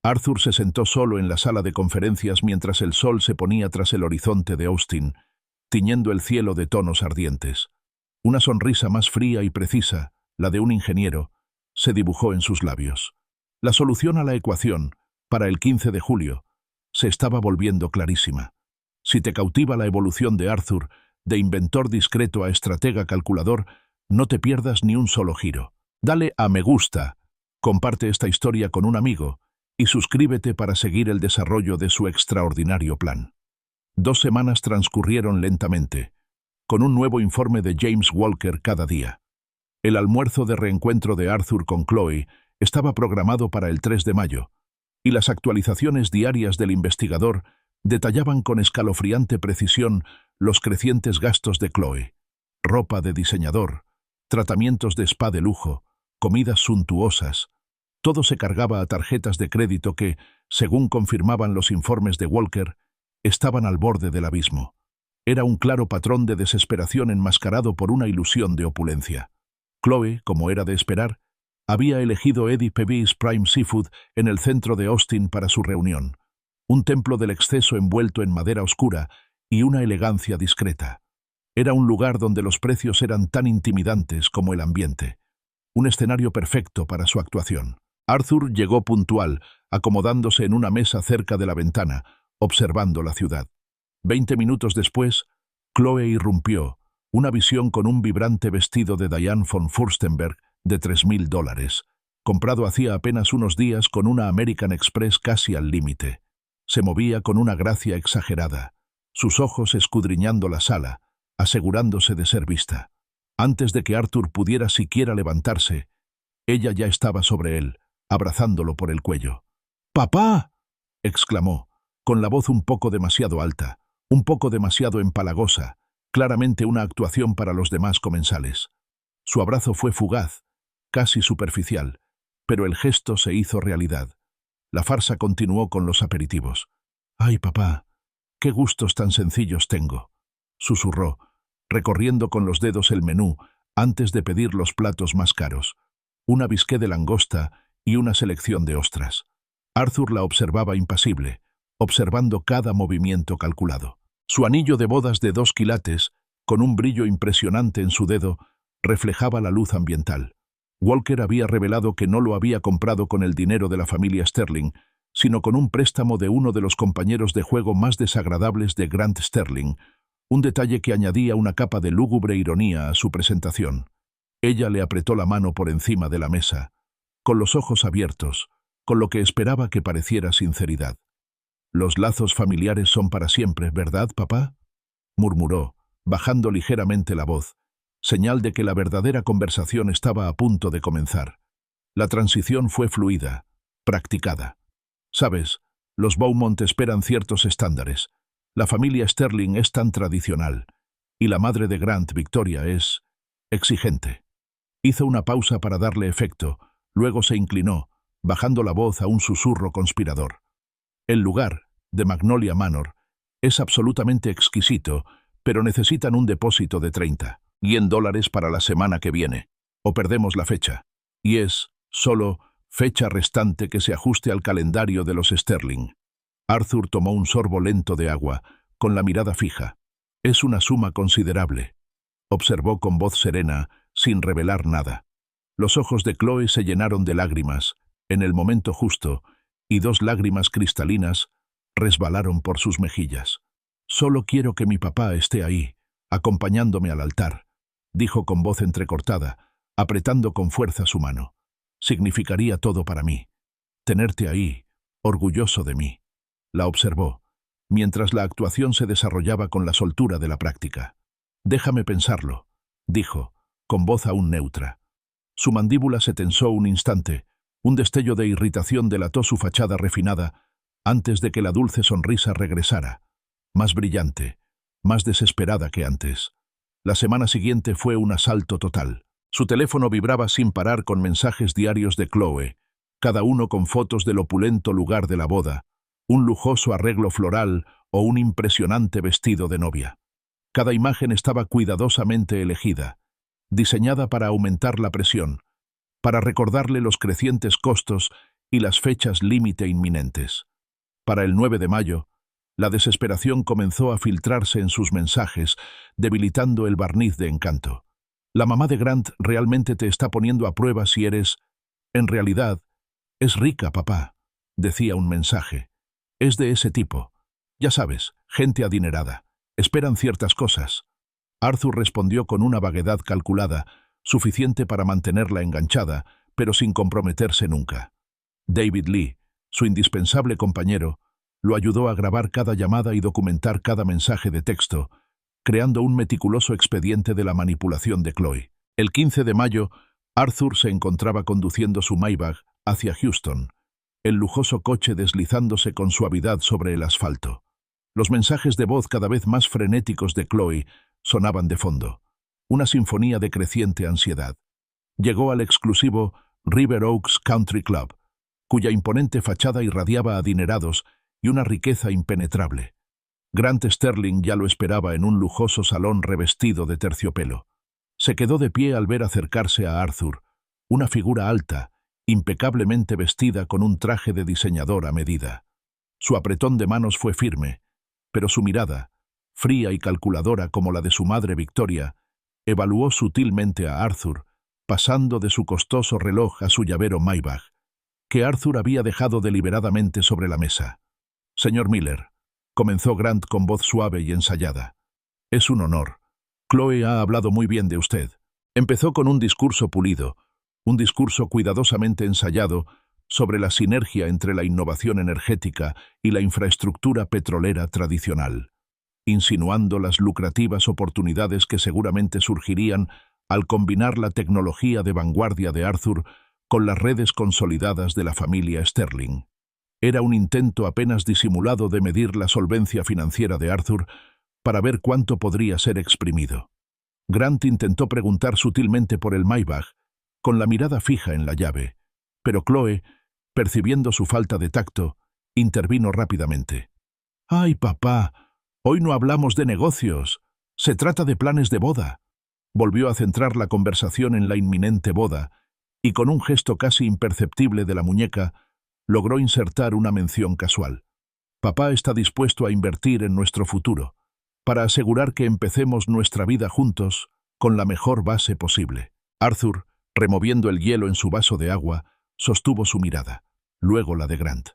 Arthur se sentó solo en la sala de conferencias mientras el sol se ponía tras el horizonte de Austin, tiñendo el cielo de tonos ardientes. Una sonrisa más fría y precisa, la de un ingeniero, se dibujó en sus labios. La solución a la ecuación, para el 15 de julio, se estaba volviendo clarísima. Si te cautiva la evolución de Arthur, de inventor discreto a estratega calculador, no te pierdas ni un solo giro. Dale a me gusta, comparte esta historia con un amigo y suscríbete para seguir el desarrollo de su extraordinario plan. 2 semanas transcurrieron lentamente, con un nuevo informe de James Walker cada día. El almuerzo de reencuentro de Arthur con Chloe estaba programado para el 3 de mayo, y las actualizaciones diarias del investigador detallaban con escalofriante precisión los crecientes gastos de Chloe. Ropa de diseñador, tratamientos de spa de lujo, comidas suntuosas. Todo se cargaba a tarjetas de crédito que, según confirmaban los informes de Walker, estaban al borde del abismo. Era un claro patrón de desesperación enmascarado por una ilusión de opulencia. Chloe, como era de esperar, había elegido Eddie Peavy's Prime Seafood en el centro de Austin para su reunión. Un templo del exceso envuelto en madera oscura y una elegancia discreta. Era un lugar donde los precios eran tan intimidantes como el ambiente. Un escenario perfecto para su actuación. Arthur llegó puntual, acomodándose en una mesa cerca de la ventana, observando la ciudad. 20 minutos después, Chloe irrumpió, una visión con un vibrante vestido de Diane von Furstenberg de $3.000, comprado hacía apenas unos días con una American Express casi al límite. Se movía con una gracia exagerada, sus ojos escudriñando la sala, asegurándose de ser vista. Antes de que Arthur pudiera siquiera levantarse, ella ya estaba sobre él, abrazándolo por el cuello. «¡Papá!», exclamó, con la voz un poco demasiado alta, un poco demasiado empalagosa, claramente una actuación para los demás comensales. Su abrazo fue fugaz, casi superficial, pero el gesto se hizo realidad. La farsa continuó con los aperitivos. «¡Ay, papá! ¡Qué gustos tan sencillos tengo!», susurró, recorriendo con los dedos el menú antes de pedir los platos más caros. Una bisqué de langosta y una selección de ostras. Arthur la observaba impasible, observando cada movimiento calculado. Su anillo de bodas de 2 quilates, con un brillo impresionante en su dedo, reflejaba la luz ambiental. Walker había revelado que no lo había comprado con el dinero de la familia Sterling, sino con un préstamo de uno de los compañeros de juego más desagradables de Grant Sterling, un detalle que añadía una capa de lúgubre ironía a su presentación. Ella le apretó la mano por encima de la mesa, con los ojos abiertos, con lo que esperaba que pareciera sinceridad. «Los lazos familiares son para siempre, ¿verdad, papá?», murmuró, bajando ligeramente la voz, señal de que la verdadera conversación estaba a punto de comenzar. La transición fue fluida, practicada. «Sabes, los Beaumont esperan ciertos estándares. La familia Sterling es tan tradicional, y la madre de Grant, Victoria, es exigente». Hizo una pausa para darle efecto, luego se inclinó, bajando la voz a un susurro conspirador. «El lugar, de Magnolia Manor, es absolutamente exquisito, pero necesitan un depósito de $30 para la semana que viene, o perdemos la fecha. Y es, solo, fecha restante que se ajuste al calendario de los Sterling». Arthur tomó un sorbo lento de agua, con la mirada fija. «Es una suma considerable», observó con voz serena, sin revelar nada. Los ojos de Chloe se llenaron de lágrimas, en el momento justo, y 2 lágrimas cristalinas resbalaron por sus mejillas. «Solo quiero que mi papá esté ahí, acompañándome al altar», dijo con voz entrecortada, apretando con fuerza su mano. «Significaría todo para mí. Tenerte ahí, orgulloso de mí». La observó, mientras la actuación se desarrollaba con la soltura de la práctica. «Déjame pensarlo», dijo, con voz aún neutra. Su mandíbula se tensó un instante, un destello de irritación delató su fachada refinada antes de que la dulce sonrisa regresara, más brillante, más desesperada que antes. La semana siguiente fue un asalto total. Su teléfono vibraba sin parar con mensajes diarios de Chloe, cada uno con fotos del opulento lugar de la boda, un lujoso arreglo floral o un impresionante vestido de novia. Cada imagen estaba cuidadosamente elegida, diseñada para aumentar la presión, para recordarle los crecientes costos y las fechas límite inminentes. Para el 9 de mayo, la desesperación comenzó a filtrarse en sus mensajes, debilitando el barniz de encanto. «La mamá de Grant realmente te está poniendo a prueba si eres... En realidad, es rica, papá», decía un mensaje. «Es de ese tipo. Ya sabes, gente adinerada. Esperan ciertas cosas». Arthur respondió con una vaguedad calculada, suficiente para mantenerla enganchada, pero sin comprometerse nunca. David Lee, su indispensable compañero, lo ayudó a grabar cada llamada y documentar cada mensaje de texto, creando un meticuloso expediente de la manipulación de Chloe. El 15 de mayo, Arthur se encontraba conduciendo su Maybach hacia Houston, el lujoso coche deslizándose con suavidad sobre el asfalto. Los mensajes de voz cada vez más frenéticos de Chloe sonaban de fondo, una sinfonía de creciente ansiedad. Llegó al exclusivo River Oaks Country Club, cuya imponente fachada irradiaba adinerados y una riqueza impenetrable. Grant Sterling ya lo esperaba en un lujoso salón revestido de terciopelo. Se quedó de pie al ver acercarse a Arthur, una figura alta, impecablemente vestida con un traje de diseñador a medida. Su apretón de manos fue firme, pero su mirada, fría y calculadora como la de su madre Victoria, evaluó sutilmente a Arthur, pasando de su costoso reloj a su llavero Maybach. que Arthur había dejado deliberadamente sobre la mesa. «Señor Miller», comenzó Grant con voz suave y ensayada. «Es un honor. Chloe ha hablado muy bien de usted». Empezó con un discurso pulido, un discurso cuidadosamente ensayado sobre la sinergia entre la innovación energética y la infraestructura petrolera tradicional, insinuando las lucrativas oportunidades que seguramente surgirían al combinar la tecnología de vanguardia de Arthur con las redes consolidadas de la familia Sterling. Era un intento apenas disimulado de medir la solvencia financiera de Arthur para ver cuánto podría ser exprimido. Grant intentó preguntar sutilmente por el Maybach, con la mirada fija en la llave, pero Chloe, percibiendo su falta de tacto, intervino rápidamente. «¡Ay, papá! Hoy no hablamos de negocios. Se trata de planes de boda». Volvió a centrar la conversación en la inminente boda, y con un gesto casi imperceptible de la muñeca, logró insertar una mención casual. «Papá está dispuesto a invertir en nuestro futuro, para asegurar que empecemos nuestra vida juntos con la mejor base posible». Arthur, removiendo el hielo en su vaso de agua, sostuvo su mirada, luego la de Grant.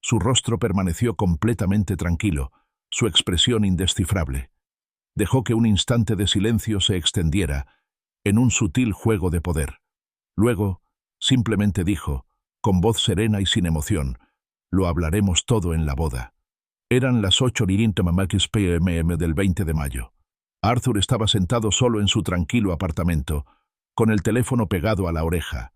Su rostro permaneció completamente tranquilo, su expresión indescifrable. Dejó que un instante de silencio se extendiera en un sutil juego de poder. Luego, simplemente dijo, con voz serena y sin emoción, «Lo hablaremos todo en la boda». Eran las 8:30 p.m. del 20 de mayo. Arthur estaba sentado solo en su tranquilo apartamento, con el teléfono pegado a la oreja.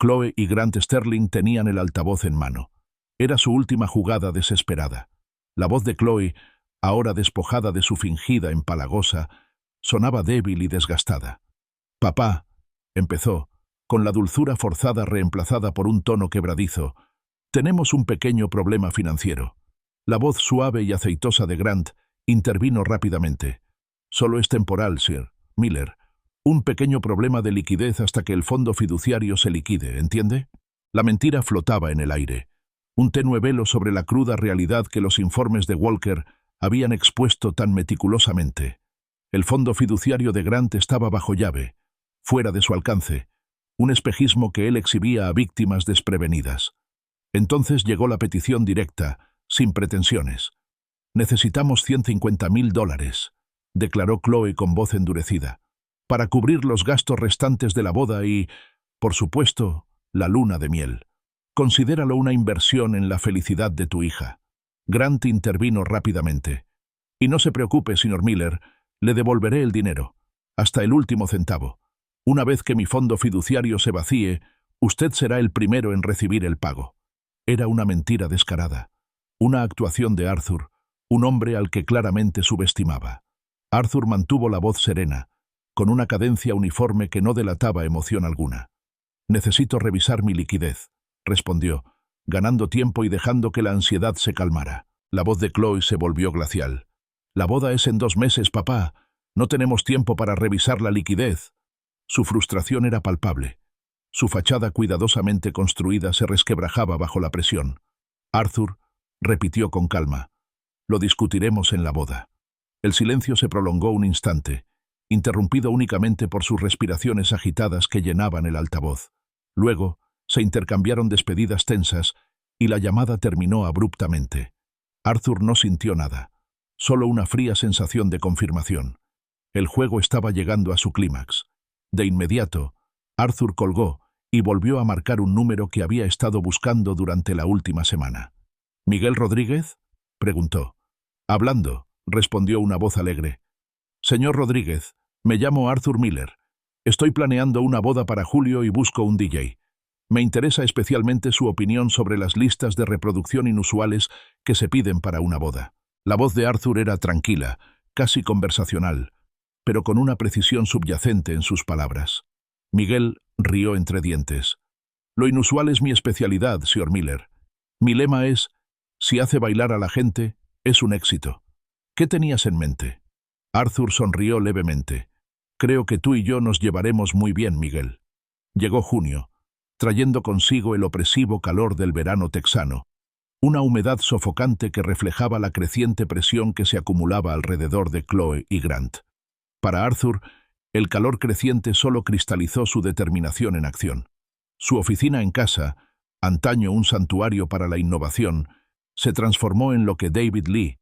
Chloe y Grant Sterling tenían el altavoz en mano. Era su última jugada desesperada. La voz de Chloe, ahora despojada de su fingida empalagosa, sonaba débil y desgastada. «Papá», empezó, con la dulzura forzada reemplazada por un tono quebradizo, «tenemos un pequeño problema financiero». La voz suave y aceitosa de Grant intervino rápidamente. «Solo es temporal, Sir Miller. Un pequeño problema de liquidez hasta que el fondo fiduciario se liquide, ¿entiende?» La mentira flotaba en el aire, un tenue velo sobre la cruda realidad que los informes de Walker habían expuesto tan meticulosamente. El fondo fiduciario de Grant estaba bajo llave, fuera de su alcance, un espejismo que él exhibía a víctimas desprevenidas. Entonces llegó la petición directa, sin pretensiones. «Necesitamos $150,000», declaró Chloe con voz endurecida, «para cubrir los gastos restantes de la boda y, por supuesto, la luna de miel. Considéralo una inversión en la felicidad de tu hija». Grant intervino rápidamente. «Y no se preocupe, señor Miller, le devolveré el dinero, hasta el último centavo. Una vez que mi fondo fiduciario se vacíe, usted será el primero en recibir el pago». Era una mentira descarada. Una actuación de Arthur, un hombre al que claramente subestimaba. Arthur mantuvo la voz serena, con una cadencia uniforme que no delataba emoción alguna. «Necesito revisar mi liquidez», respondió, ganando tiempo y dejando que la ansiedad se calmara. La voz de Chloe se volvió glacial. «La boda es en 2 meses, papá. No tenemos tiempo para revisar la liquidez». Su frustración era palpable. Su fachada cuidadosamente construida se resquebrajaba bajo la presión. «Arthur», repitió con calma, «lo discutiremos en la boda». El silencio se prolongó un instante, interrumpido únicamente por sus respiraciones agitadas que llenaban el altavoz. Luego, se intercambiaron despedidas tensas y la llamada terminó abruptamente. Arthur no sintió nada, solo una fría sensación de confirmación. El juego estaba llegando a su clímax. De inmediato, Arthur colgó y volvió a marcar un número que había estado buscando durante la última semana. «¿Miguel Rodríguez?», preguntó. «Hablando», respondió una voz alegre. «Señor Rodríguez, me llamo Arthur Miller. Estoy planeando una boda para julio y busco un DJ. Me interesa especialmente su opinión sobre las listas de reproducción inusuales que se piden para una boda». La voz de Arthur era tranquila, casi conversacional, pero con una precisión subyacente en sus palabras. Miguel rió entre dientes. «Lo inusual es mi especialidad, señor Miller. Mi lema es, si hace bailar a la gente, es un éxito. ¿Qué tenías en mente?» Arthur sonrió levemente. «Creo que tú y yo nos llevaremos muy bien, Miguel». Llegó junio, trayendo consigo el opresivo calor del verano texano, una humedad sofocante que reflejaba la creciente presión que se acumulaba alrededor de Chloe y Grant. Para Arthur, el calor creciente solo cristalizó su determinación en acción. Su oficina en casa, antaño un santuario para la innovación, se transformó en lo que David Lee,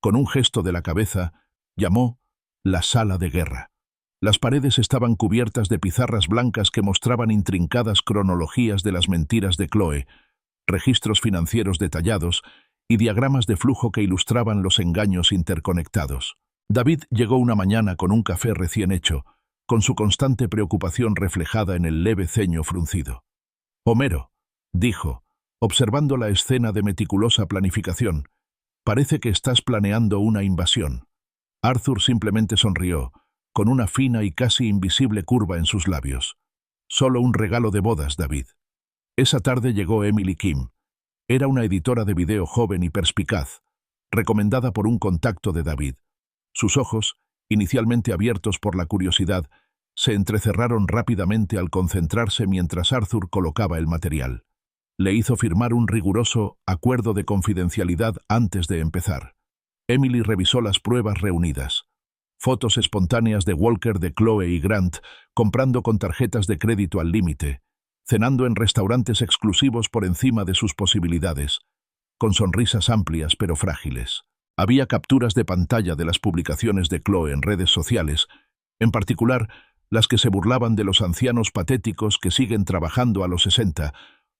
con un gesto de la cabeza, llamó la sala de guerra. Las paredes estaban cubiertas de pizarras blancas que mostraban intrincadas cronologías de las mentiras de Chloe, registros financieros detallados y diagramas de flujo que ilustraban los engaños interconectados. David llegó una mañana con un café recién hecho, con su constante preocupación reflejada en el leve ceño fruncido. «Homero», dijo, observando la escena de meticulosa planificación, «parece que estás planeando una invasión». Arthur simplemente sonrió, con una fina y casi invisible curva en sus labios. «Solo un regalo de bodas, David». Esa tarde llegó Emily Kim. Era una editora de video joven y perspicaz, recomendada por un contacto de David. Sus ojos, inicialmente abiertos por la curiosidad, se entrecerraron rápidamente al concentrarse mientras Arthur colocaba el material. Le hizo firmar un riguroso acuerdo de confidencialidad antes de empezar. Emily revisó las pruebas reunidas. Fotos espontáneas de Walker, de Chloe y Grant, comprando con tarjetas de crédito al límite, cenando en restaurantes exclusivos por encima de sus posibilidades, con sonrisas amplias pero frágiles. Había capturas de pantalla de las publicaciones de Chloe en redes sociales, en particular las que se burlaban de los ancianos patéticos que siguen trabajando a los 60,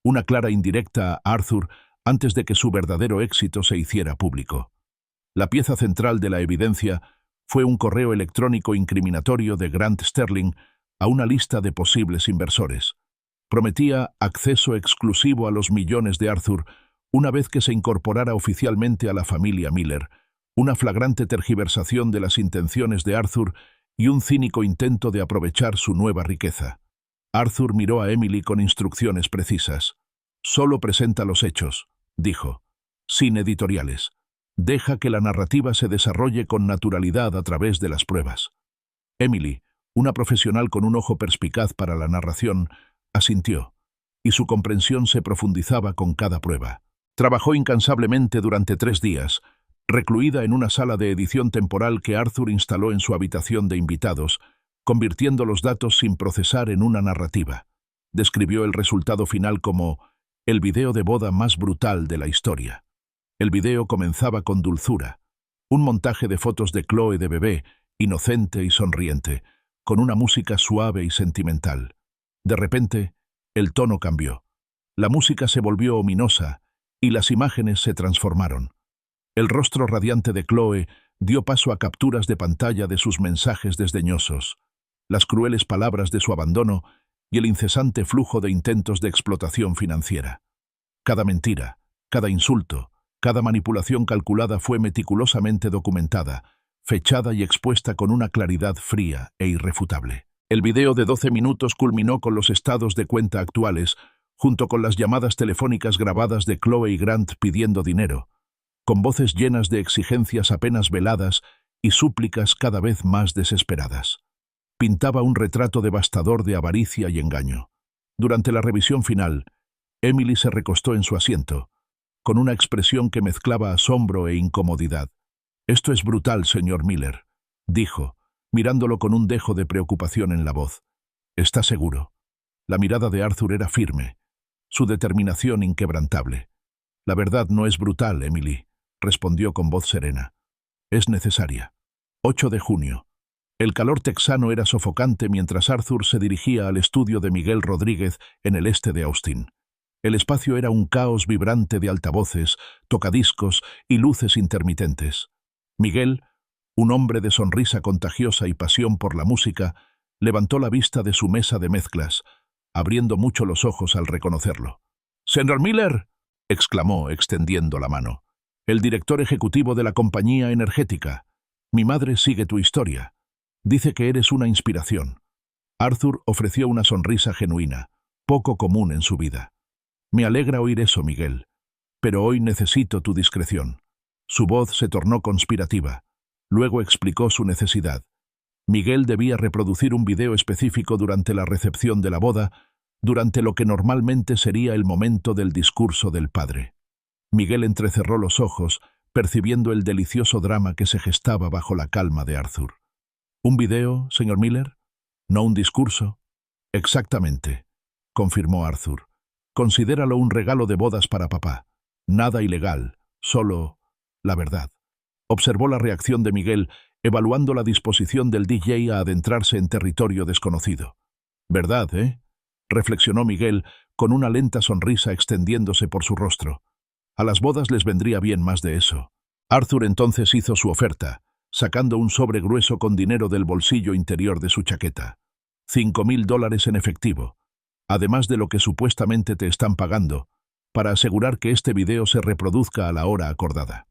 una clara indirecta a Arthur antes de que su verdadero éxito se hiciera público. La pieza central de la evidencia fue un correo electrónico incriminatorio de Grant Sterling a una lista de posibles inversores. Prometía acceso exclusivo a los millones de Arthur una vez que se incorporara oficialmente a la familia Miller, una flagrante tergiversación de las intenciones de Arthur y un cínico intento de aprovechar su nueva riqueza. Arthur miró a Emily con instrucciones precisas. «Solo presenta los hechos», dijo, «sin editoriales. Deja que la narrativa se desarrolle con naturalidad a través de las pruebas». Emily, una profesional con un ojo perspicaz para la narración, asintió, y su comprensión se profundizaba con cada prueba. Trabajó incansablemente durante 3 días, recluida en una sala de edición temporal que Arthur instaló en su habitación de invitados, convirtiendo los datos sin procesar en una narrativa. Describió el resultado final como el video de boda más brutal de la historia. El video comenzaba con dulzura, un montaje de fotos de Chloe de bebé, inocente y sonriente, con una música suave y sentimental. De repente, el tono cambió. La música se volvió ominosa y las imágenes se transformaron. El rostro radiante de Chloe dio paso a capturas de pantalla de sus mensajes desdeñosos, las crueles palabras de su abandono y el incesante flujo de intentos de explotación financiera. Cada mentira, cada insulto, cada manipulación calculada fue meticulosamente documentada, fechada y expuesta con una claridad fría e irrefutable. El video de 12 minutos culminó con los estados de cuenta actuales, junto con las llamadas telefónicas grabadas de Chloe y Grant pidiendo dinero, con voces llenas de exigencias apenas veladas y súplicas cada vez más desesperadas. Pintaba un retrato devastador de avaricia y engaño. Durante la revisión final, Emily se recostó en su asiento, con una expresión que mezclaba asombro e incomodidad. «Esto es brutal, señor Miller», dijo, mirándolo con un dejo de preocupación en la voz. «¿Está seguro?» La mirada de Arthur era firme, su determinación inquebrantable. «La verdad no es brutal, Emily», respondió con voz serena. «Es necesaria». 8 de junio. El calor texano era sofocante mientras Arthur se dirigía al estudio de Miguel Rodríguez en el este de Austin. El espacio era un caos vibrante de altavoces, tocadiscos y luces intermitentes. Miguel, un hombre de sonrisa contagiosa y pasión por la música, levantó la vista de su mesa de mezclas, abriendo mucho los ojos al reconocerlo. «¡Señor Miller!», exclamó, extendiendo la mano. «El director ejecutivo de la compañía energética. Mi madre sigue tu historia. Dice que eres una inspiración». Arthur ofreció una sonrisa genuina, poco común en su vida. «Me alegra oír eso, Miguel, pero hoy necesito tu discreción». Su voz se tornó conspirativa. Luego explicó su necesidad. Miguel debía reproducir un video específico durante la recepción de la boda, durante lo que normalmente sería el momento del discurso del padre. Miguel entrecerró los ojos, percibiendo el delicioso drama que se gestaba bajo la calma de Arthur. «¿Un video, señor Miller? ¿No un discurso?» «Exactamente», confirmó Arthur. Considéralo un regalo de bodas para papá. Nada ilegal, solo la verdad. Observó la reacción de Miguel, evaluando la disposición del DJ a adentrarse en territorio desconocido. ¿Verdad, reflexionó Miguel, con una lenta sonrisa extendiéndose por su rostro. A las bodas les vendría bien más de eso. Arthur entonces hizo su oferta, sacando un sobre grueso con dinero del bolsillo interior de su chaqueta. $5.000 en efectivo, además de lo que supuestamente te están pagando, para asegurar que este video se reproduzca a la hora acordada.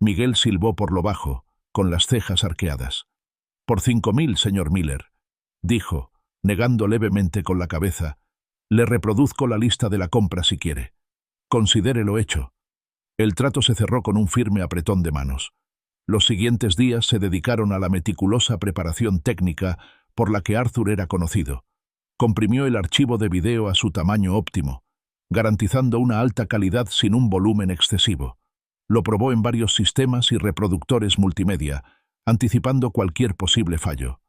Miguel silbó por lo bajo, con las cejas arqueadas. «Por 5.000, señor Miller», dijo, negando levemente con la cabeza. «Le reproduzco la lista de la compra si quiere. Considérelo hecho». El trato se cerró con un firme apretón de manos. Los siguientes días se dedicaron a la meticulosa preparación técnica por la que Arthur era conocido. Comprimió el archivo de video a su tamaño óptimo, garantizando una alta calidad sin un volumen excesivo. Lo probó en varios sistemas y reproductores multimedia, anticipando cualquier posible fallo.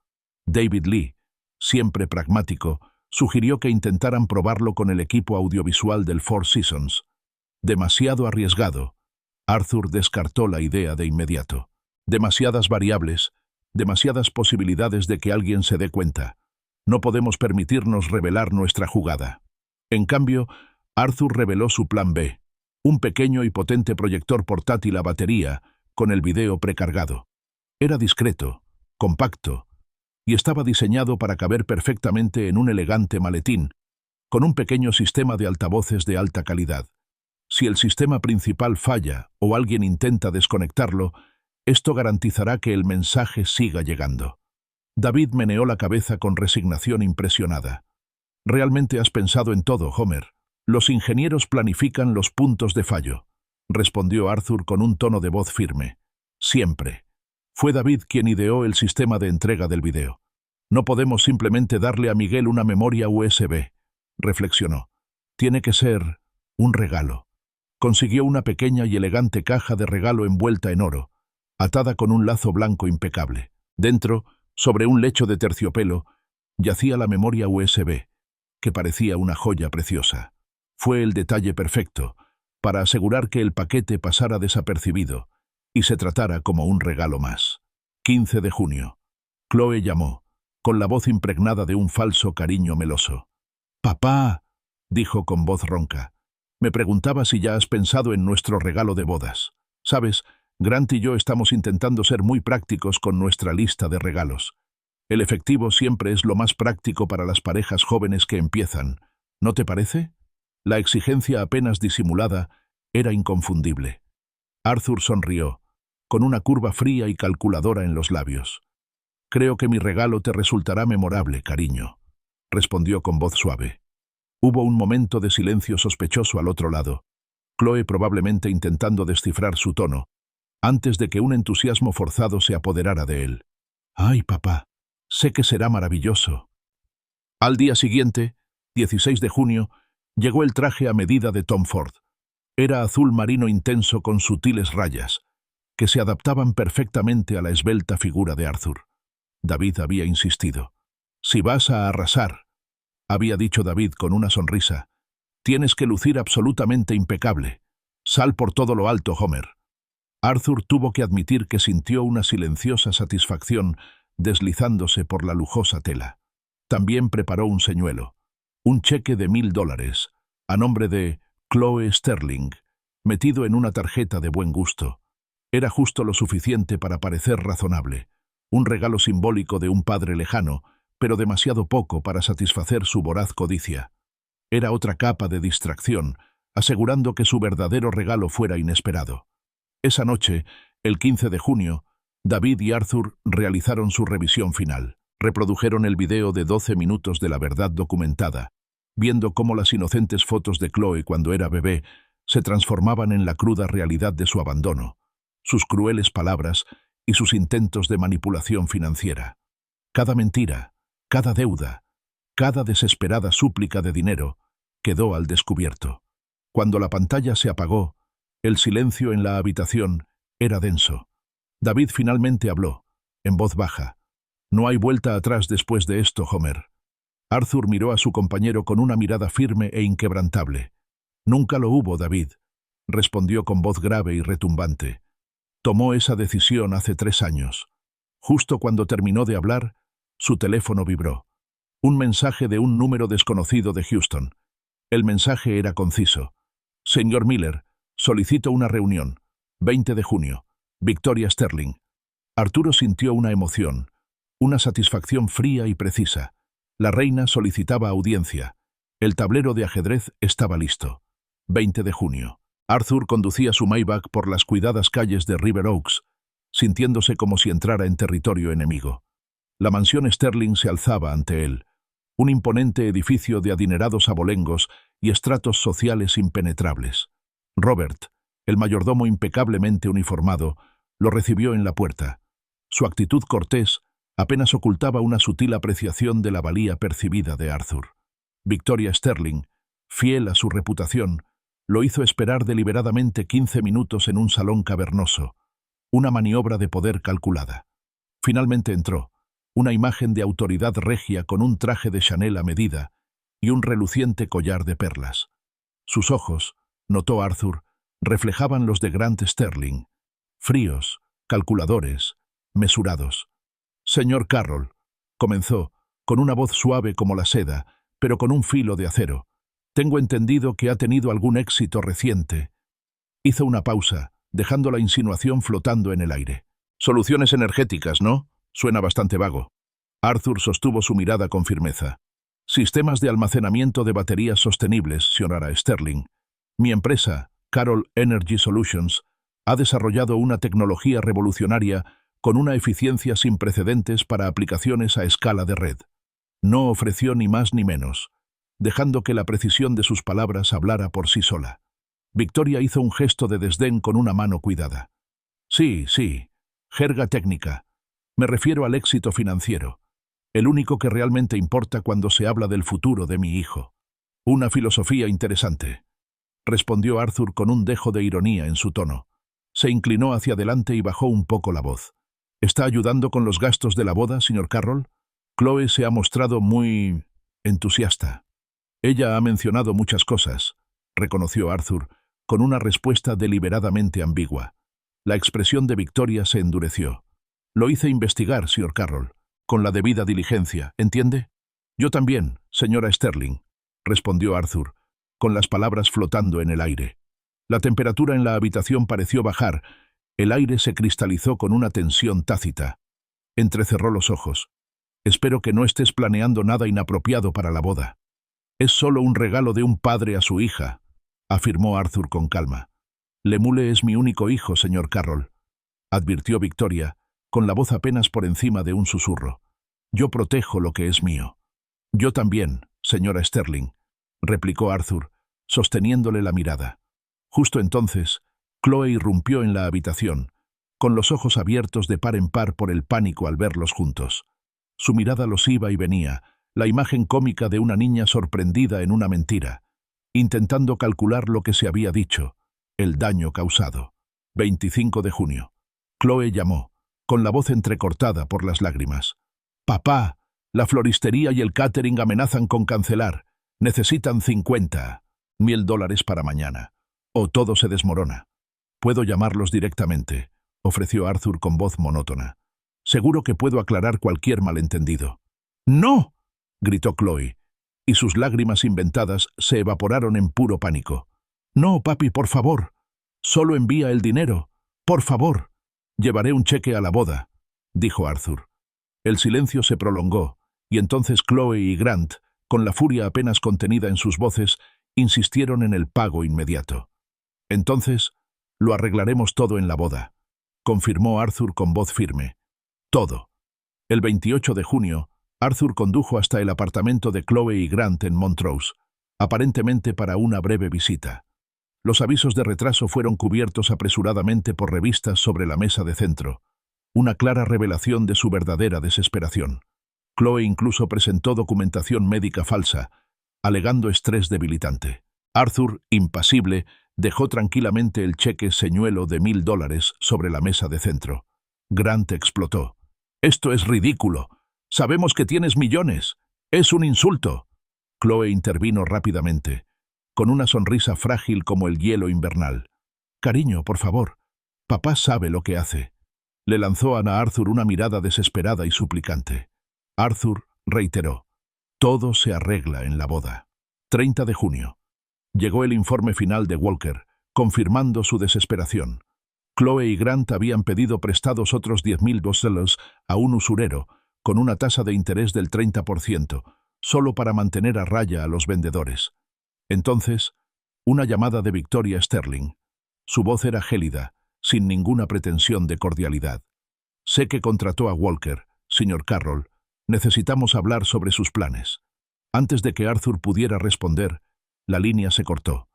David Lee, siempre pragmático, sugirió que intentaran probarlo con el equipo audiovisual del Four Seasons. Demasiado arriesgado. Arthur descartó la idea de inmediato. Demasiadas variables, demasiadas posibilidades de que alguien se dé cuenta. No podemos permitirnos revelar nuestra jugada. En cambio, Arthur reveló su plan B, un pequeño y potente proyector portátil a batería con el video precargado. Era discreto, compacto, y estaba diseñado para caber perfectamente en un elegante maletín, con un pequeño sistema de altavoces de alta calidad. Si el sistema principal falla o alguien intenta desconectarlo, esto garantizará que el mensaje siga llegando. David meneó la cabeza con resignación impresionada. «Realmente has pensado en todo, Homer. Los ingenieros planifican los puntos de fallo», respondió Arthur con un tono de voz firme. «Siempre. Fue David quien ideó el sistema de entrega del video. No podemos simplemente darle a Miguel una memoria USB», reflexionó. «Tiene que ser un regalo». Consiguió una pequeña y elegante caja de regalo envuelta en oro, atada con un lazo blanco impecable. Dentro, sobre un lecho de terciopelo, yacía la memoria USB, que parecía una joya preciosa. Fue el detalle perfecto, para asegurar que el paquete pasara desapercibido y se tratara como un regalo más. 15 de junio. Chloe llamó, con la voz impregnada de un falso cariño meloso. «Papá», dijo con voz ronca, «me preguntaba si ya has pensado en nuestro regalo de bodas. Sabes, Grant y yo estamos intentando ser muy prácticos con nuestra lista de regalos. El efectivo siempre es lo más práctico para las parejas jóvenes que empiezan, ¿no te parece?» La exigencia apenas disimulada era inconfundible. Arthur sonrió, con una curva fría y calculadora en los labios. «Creo que mi regalo te resultará memorable, cariño», respondió con voz suave. Hubo un momento de silencio sospechoso al otro lado, Chloe probablemente intentando descifrar su tono, antes de que un entusiasmo forzado se apoderara de él. «Ay, papá, sé que será maravilloso». Al día siguiente, 16 de junio, llegó el traje a medida de Tom Ford. Era azul marino intenso con sutiles rayas, que se adaptaban perfectamente a la esbelta figura de Arthur. David había insistido. «Si vas a arrasar», había dicho David con una sonrisa, «tienes que lucir absolutamente impecable. Sal por todo lo alto, Homer». Arthur tuvo que admitir que sintió una silenciosa satisfacción deslizándose por la lujosa tela. También preparó un señuelo, un cheque de $1.000, a nombre de Chloe Sterling, metido en una tarjeta de buen gusto. Era justo lo suficiente para parecer razonable, un regalo simbólico de un padre lejano, pero demasiado poco para satisfacer su voraz codicia. Era otra capa de distracción, asegurando que su verdadero regalo fuera inesperado. Esa noche, el 15 de junio, David y Arthur realizaron su revisión final. Reprodujeron el video de 12 minutos de la verdad documentada, viendo cómo las inocentes fotos de Chloe cuando era bebé se transformaban en la cruda realidad de su abandono, sus crueles palabras y sus intentos de manipulación financiera. Cada mentira, cada deuda, cada desesperada súplica de dinero quedó al descubierto. Cuando la pantalla se apagó, el silencio en la habitación era denso. David finalmente habló, en voz baja. «No hay vuelta atrás después de esto, Homer». Arthur miró a su compañero con una mirada firme e inquebrantable. Nunca lo hubo, David, respondió con voz grave y retumbante. Tomó esa decisión hace 3 años. Justo cuando terminó de hablar, su teléfono vibró. Un mensaje de un número desconocido de Houston. El mensaje era conciso. Señor Miller, solicito una reunión. 20 de junio. Victoria Sterling. Arturo sintió una emoción, una satisfacción fría y precisa. La reina solicitaba audiencia. El tablero de ajedrez estaba listo. 20 de junio. Arthur conducía su Maybach por las cuidadas calles de River Oaks, sintiéndose como si entrara en territorio enemigo. La mansión Sterling se alzaba ante él, un imponente edificio de adinerados abolengos y estratos sociales impenetrables. Robert, el mayordomo impecablemente uniformado, lo recibió en la puerta. Su actitud cortés apenas ocultaba una sutil apreciación de la valía percibida de Arthur. Victoria Sterling, fiel a su reputación, lo hizo esperar deliberadamente 15 minutos en un salón cavernoso, una maniobra de poder calculada. Finalmente entró, una imagen de autoridad regia con un traje de Chanel a medida y un reluciente collar de perlas. Sus ojos, notó Arthur, reflejaban los de Grant Sterling, fríos, calculadores, mesurados. Señor Carroll, comenzó, con una voz suave como la seda, pero con un filo de acero. Tengo entendido que ha tenido algún éxito reciente. Hizo una pausa, dejando la insinuación flotando en el aire. Soluciones energéticas, ¿no? Suena bastante vago. Arthur sostuvo su mirada con firmeza. Sistemas de almacenamiento de baterías sostenibles, señora Sterling. Mi empresa, Carroll Energy Solutions, ha desarrollado una tecnología revolucionaria con una eficiencia sin precedentes para aplicaciones a escala de red. No ofreció ni más ni menos, dejando que la precisión de sus palabras hablara por sí sola. Victoria hizo un gesto de desdén con una mano cuidada. Sí, jerga técnica. Me refiero al éxito financiero, el único que realmente importa cuando se habla del futuro de mi hijo. Una filosofía interesante, respondió Arthur con un dejo de ironía en su tono. Se inclinó hacia adelante y bajó un poco la voz. ¿Está ayudando con los gastos de la boda, señor Carroll? Chloe se ha mostrado muy entusiasta. Ella ha mencionado muchas cosas, reconoció Arthur, con una respuesta deliberadamente ambigua. La expresión de Victoria se endureció. Lo hice investigar, señor Carroll, con la debida diligencia, ¿entiende? Yo también, señora Sterling, respondió Arthur, con las palabras flotando en el aire. La temperatura en la habitación pareció bajar. El aire se cristalizó con una tensión tácita. Entrecerró los ojos. Espero que no estés planeando nada inapropiado para la boda. Es solo un regalo de un padre a su hija, afirmó Arthur con calma. Lemule es mi único hijo, señor Carroll, advirtió Victoria, con la voz apenas por encima de un susurro. Yo protejo lo que es mío. Yo también, señora Sterling, replicó Arthur, sosteniéndole la mirada. Justo entonces, Chloe irrumpió en la habitación, con los ojos abiertos de par en par por el pánico al verlos juntos. Su mirada los iba y venía, la imagen cómica de una niña sorprendida en una mentira, intentando calcular lo que se había dicho, el daño causado. 25 de junio. Chloe llamó, con la voz entrecortada por las lágrimas. «Papá, la floristería y el catering amenazan con cancelar. Necesitan $50,000 para mañana. O todo se desmorona». «Puedo llamarlos directamente», ofreció Arthur con voz monótona. «Seguro que puedo aclarar cualquier malentendido». «¡No!», gritó Chloe, y sus lágrimas inventadas se evaporaron en puro pánico. «No, papi, por favor. Solo envía el dinero. Por favor. Llevaré un cheque a la boda», dijo Arthur. El silencio se prolongó, y entonces Chloe y Grant, con la furia apenas contenida en sus voces, insistieron en el pago inmediato. «Entonces, lo arreglaremos todo en la boda», confirmó Arthur con voz firme. «Todo». El 28 de junio, Arthur condujo hasta el apartamento de Chloe y Grant en Montrose, aparentemente para una breve visita. Los avisos de retraso fueron cubiertos apresuradamente por revistas sobre la mesa de centro, una clara revelación de su verdadera desesperación. Chloe incluso presentó documentación médica falsa, alegando estrés debilitante. Arthur, impasible, dejó tranquilamente el cheque señuelo de $1,000 sobre la mesa de centro. Grant explotó. «¡Esto es ridículo! Sabemos que tienes millones. Es un insulto». Chloe intervino rápidamente. con una sonrisa frágil como el hielo invernal. «Cariño, por favor. Papá sabe lo que hace». Le lanzó a Arthur una mirada desesperada y suplicante. Arthur reiteró: «Todo se arregla en la boda». 30 de junio. Llegó el informe final de Walker, confirmando su desesperación. Chloe y Grant habían pedido prestados otros $10,000 a un usurero, con una tasa de interés del 30%, solo para mantener a raya a los vendedores. Entonces, una llamada de Victoria Sterling. Su voz era gélida, sin ninguna pretensión de cordialidad. «Sé que contrató a Walker, señor Carroll. Necesitamos hablar sobre sus planes». Antes de que Arthur pudiera responder, la línea se cortó.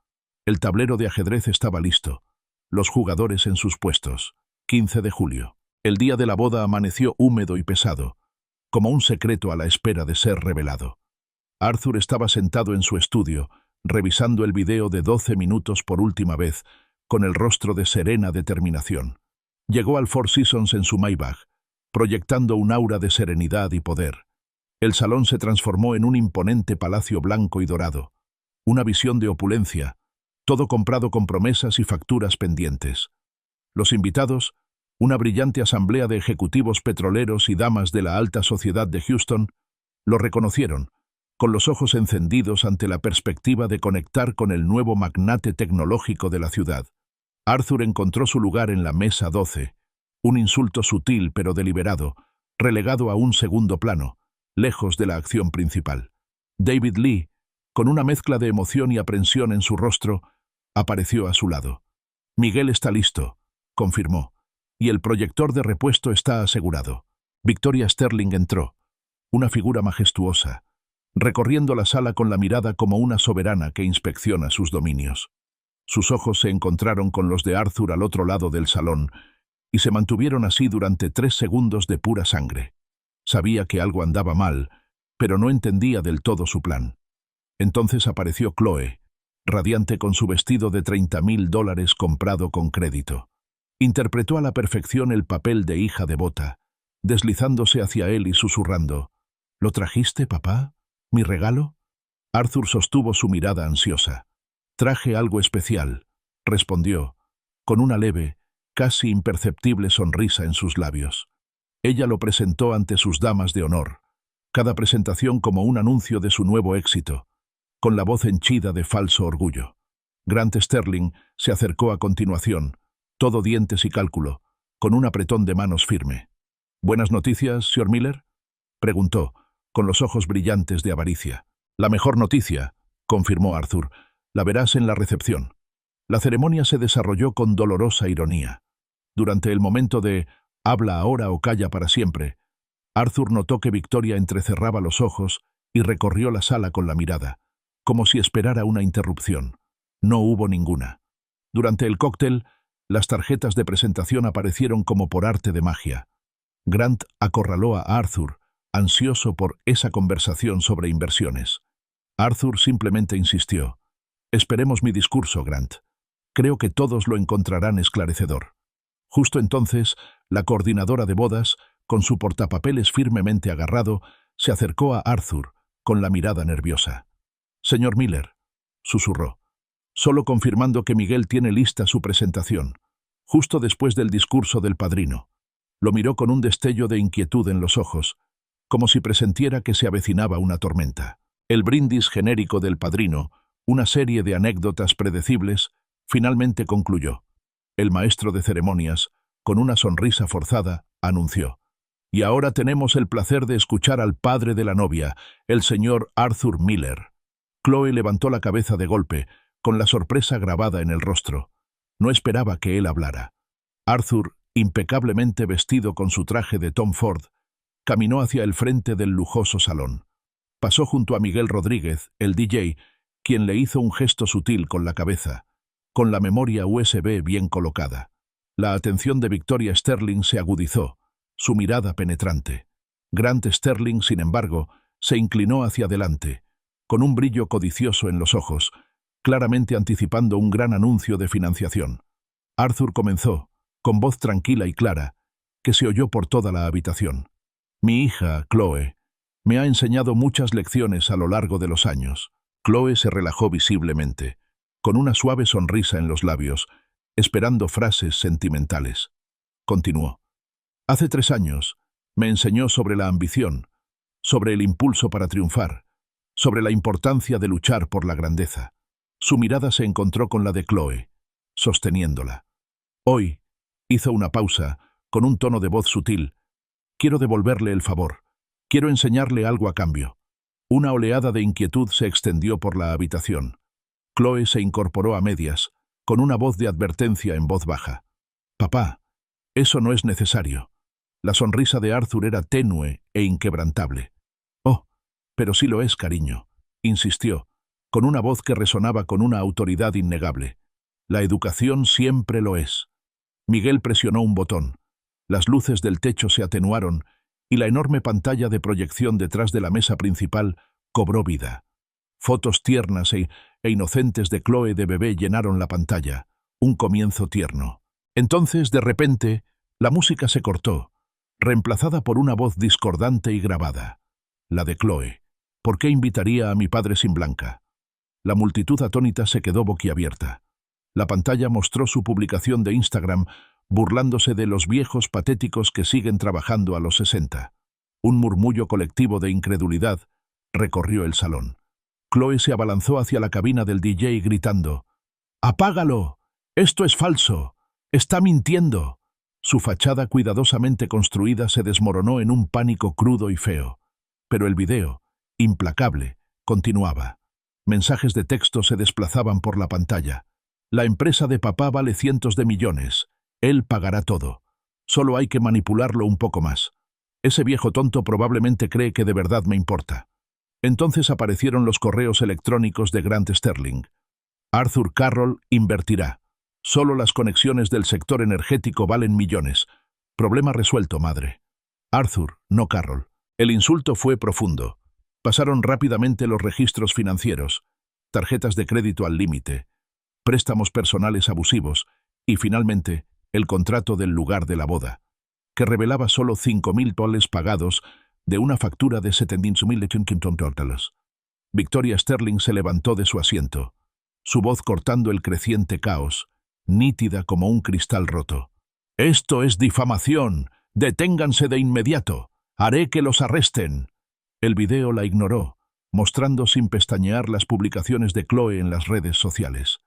El tablero de ajedrez estaba listo. Los jugadores en sus puestos. 15 de julio. El día de la boda amaneció húmedo y pesado, como un secreto a la espera de ser revelado. Arthur estaba sentado en su estudio, revisando el video de 12 minutos por última vez, con el rostro de serena determinación. Llegó al Four Seasons en su Maybach, proyectando un aura de serenidad y poder. El salón se transformó en un imponente palacio blanco y dorado, una visión de opulencia, todo comprado con promesas y facturas pendientes. Los invitados, una brillante asamblea de ejecutivos petroleros y damas de la alta sociedad de Houston, lo reconocieron, con los ojos encendidos ante la perspectiva de conectar con el nuevo magnate tecnológico de la ciudad. Arthur encontró su lugar en la mesa 12, un insulto sutil pero deliberado, relegado a un segundo plano, lejos de la acción principal. David Lee, con una mezcla de emoción y aprensión en su rostro, apareció a su lado. «Miguel está listo», confirmó, «y el proyector de repuesto está asegurado». Victoria Sterling entró, una figura majestuosa, recorriendo la sala con la mirada como una soberana que inspecciona sus dominios. Sus ojos se encontraron con los de Arthur al otro lado del salón, y se mantuvieron así durante 3 segundos de pura sangre. Sabía que algo andaba mal, pero no entendía del todo su plan. Entonces apareció Chloe, radiante con su vestido de $30,000 comprado con crédito. Interpretó a la perfección el papel de hija devota, deslizándose hacia él y susurrando: «¿Lo trajiste, papá? ¿Mi regalo?» Arthur sostuvo su mirada ansiosa. «Traje algo especial», respondió, con una leve, casi imperceptible sonrisa en sus labios. Ella lo presentó ante sus damas de honor, cada presentación como un anuncio de su nuevo éxito, con la voz henchida de falso orgullo. Grant Sterling se acercó a continuación, todo dientes y cálculo, con un apretón de manos firme. «¿Buenas noticias, Sr. Miller?», preguntó, con los ojos brillantes de avaricia. «La mejor noticia», confirmó Arthur, «la verás en la recepción». La ceremonia se desarrolló con dolorosa ironía. Durante el momento de «habla ahora o calla para siempre», Arthur notó que Victoria entrecerraba los ojos y recorrió la sala con la mirada, como si esperara una interrupción. No hubo ninguna. Durante el cóctel, las tarjetas de presentación aparecieron como por arte de magia. Grant acorraló a Arthur, ansioso por esa conversación sobre inversiones. Arthur simplemente insistió: «Esperemos mi discurso, Grant. Creo que todos lo encontrarán esclarecedor». Justo entonces, la coordinadora de bodas, con su portapapeles firmemente agarrado, se acercó a Arthur, con la mirada nerviosa. «Señor Miller», susurró, «solo confirmando que Miguel tiene lista su presentación, justo después del discurso del padrino». Lo miró con un destello de inquietud en los ojos, como si presintiera que se avecinaba una tormenta. El brindis genérico del padrino, una serie de anécdotas predecibles, finalmente concluyó. El maestro de ceremonias, con una sonrisa forzada, anunció: «Y ahora tenemos el placer de escuchar al padre de la novia, el señor Arthur Miller». Chloe levantó la cabeza de golpe, con la sorpresa grabada en el rostro. No esperaba que él hablara. Arthur, impecablemente vestido con su traje de Tom Ford, caminó hacia el frente del lujoso salón. Pasó junto a Miguel Rodríguez, el DJ, quien le hizo un gesto sutil con la cabeza, con la memoria USB bien colocada. La atención de Victoria Sterling se agudizó, su mirada penetrante. Grant Sterling, sin embargo, se inclinó hacia adelante, con un brillo codicioso en los ojos, claramente anticipando un gran anuncio de financiación. Arthur comenzó, con voz tranquila y clara, que se oyó por toda la habitación. «Mi hija, Chloe, me ha enseñado muchas lecciones a lo largo de los años. Chloe se relajó visiblemente, con una suave sonrisa en los labios, esperando frases sentimentales. Continuó. Hace 3 años, me enseñó sobre la ambición, sobre el impulso para triunfar, sobre la importancia de luchar por la grandeza. Su mirada se encontró con la de Chloe, sosteniéndola. Hoy, hizo una pausa, con un tono de voz sutil. Quiero devolverle el favor. Quiero enseñarle algo a cambio. Una oleada de inquietud se extendió por la habitación. Chloe se incorporó a medias, con una voz de advertencia en voz baja. Papá, eso no es necesario. La sonrisa de Arthur era tenue e inquebrantable. Oh, pero sí lo es, cariño, insistió, con una voz que resonaba con una autoridad innegable. La educación siempre lo es. Miguel presionó un botón. Las luces del techo se atenuaron y la enorme pantalla de proyección detrás de la mesa principal cobró vida. Fotos tiernas e inocentes de Chloe de bebé llenaron la pantalla. Un comienzo tierno. Entonces, de repente, la música se cortó, reemplazada por una voz discordante y grabada. La de Chloe. ¿Por qué invitaría a mi padre sin Blanca? La multitud atónita se quedó boquiabierta. La pantalla mostró su publicación de Instagram, burlándose de los viejos patéticos que siguen trabajando a los 60. Un murmullo colectivo de incredulidad recorrió el salón. Chloe se abalanzó hacia la cabina del DJ gritando: «¡Apágalo! ¡Esto es falso! ¡Está mintiendo!». Su fachada cuidadosamente construida se desmoronó en un pánico crudo y feo. Pero el video, implacable, continuaba. Mensajes de texto se desplazaban por la pantalla. La empresa de papá vale cientos de millones. Él pagará todo. Solo hay que manipularlo un poco más. Ese viejo tonto probablemente cree que de verdad me importa. Entonces aparecieron los correos electrónicos de Grant Sterling. Arthur Carroll invertirá. Solo las conexiones del sector energético valen millones. Problema resuelto, madre. Arthur, no Carroll. El insulto fue profundo. Pasaron rápidamente los registros financieros, tarjetas de crédito al límite, préstamos personales abusivos y, finalmente, el contrato del lugar de la boda, que revelaba solo $5,000 pagados de una factura de $7,000. Victoria Sterling se levantó de su asiento, su voz cortando el creciente caos, nítida como un cristal roto. «Esto es difamación. Deténganse de inmediato. Haré que los arresten». El video la ignoró, mostrando sin pestañear las publicaciones de Chloe en las redes sociales.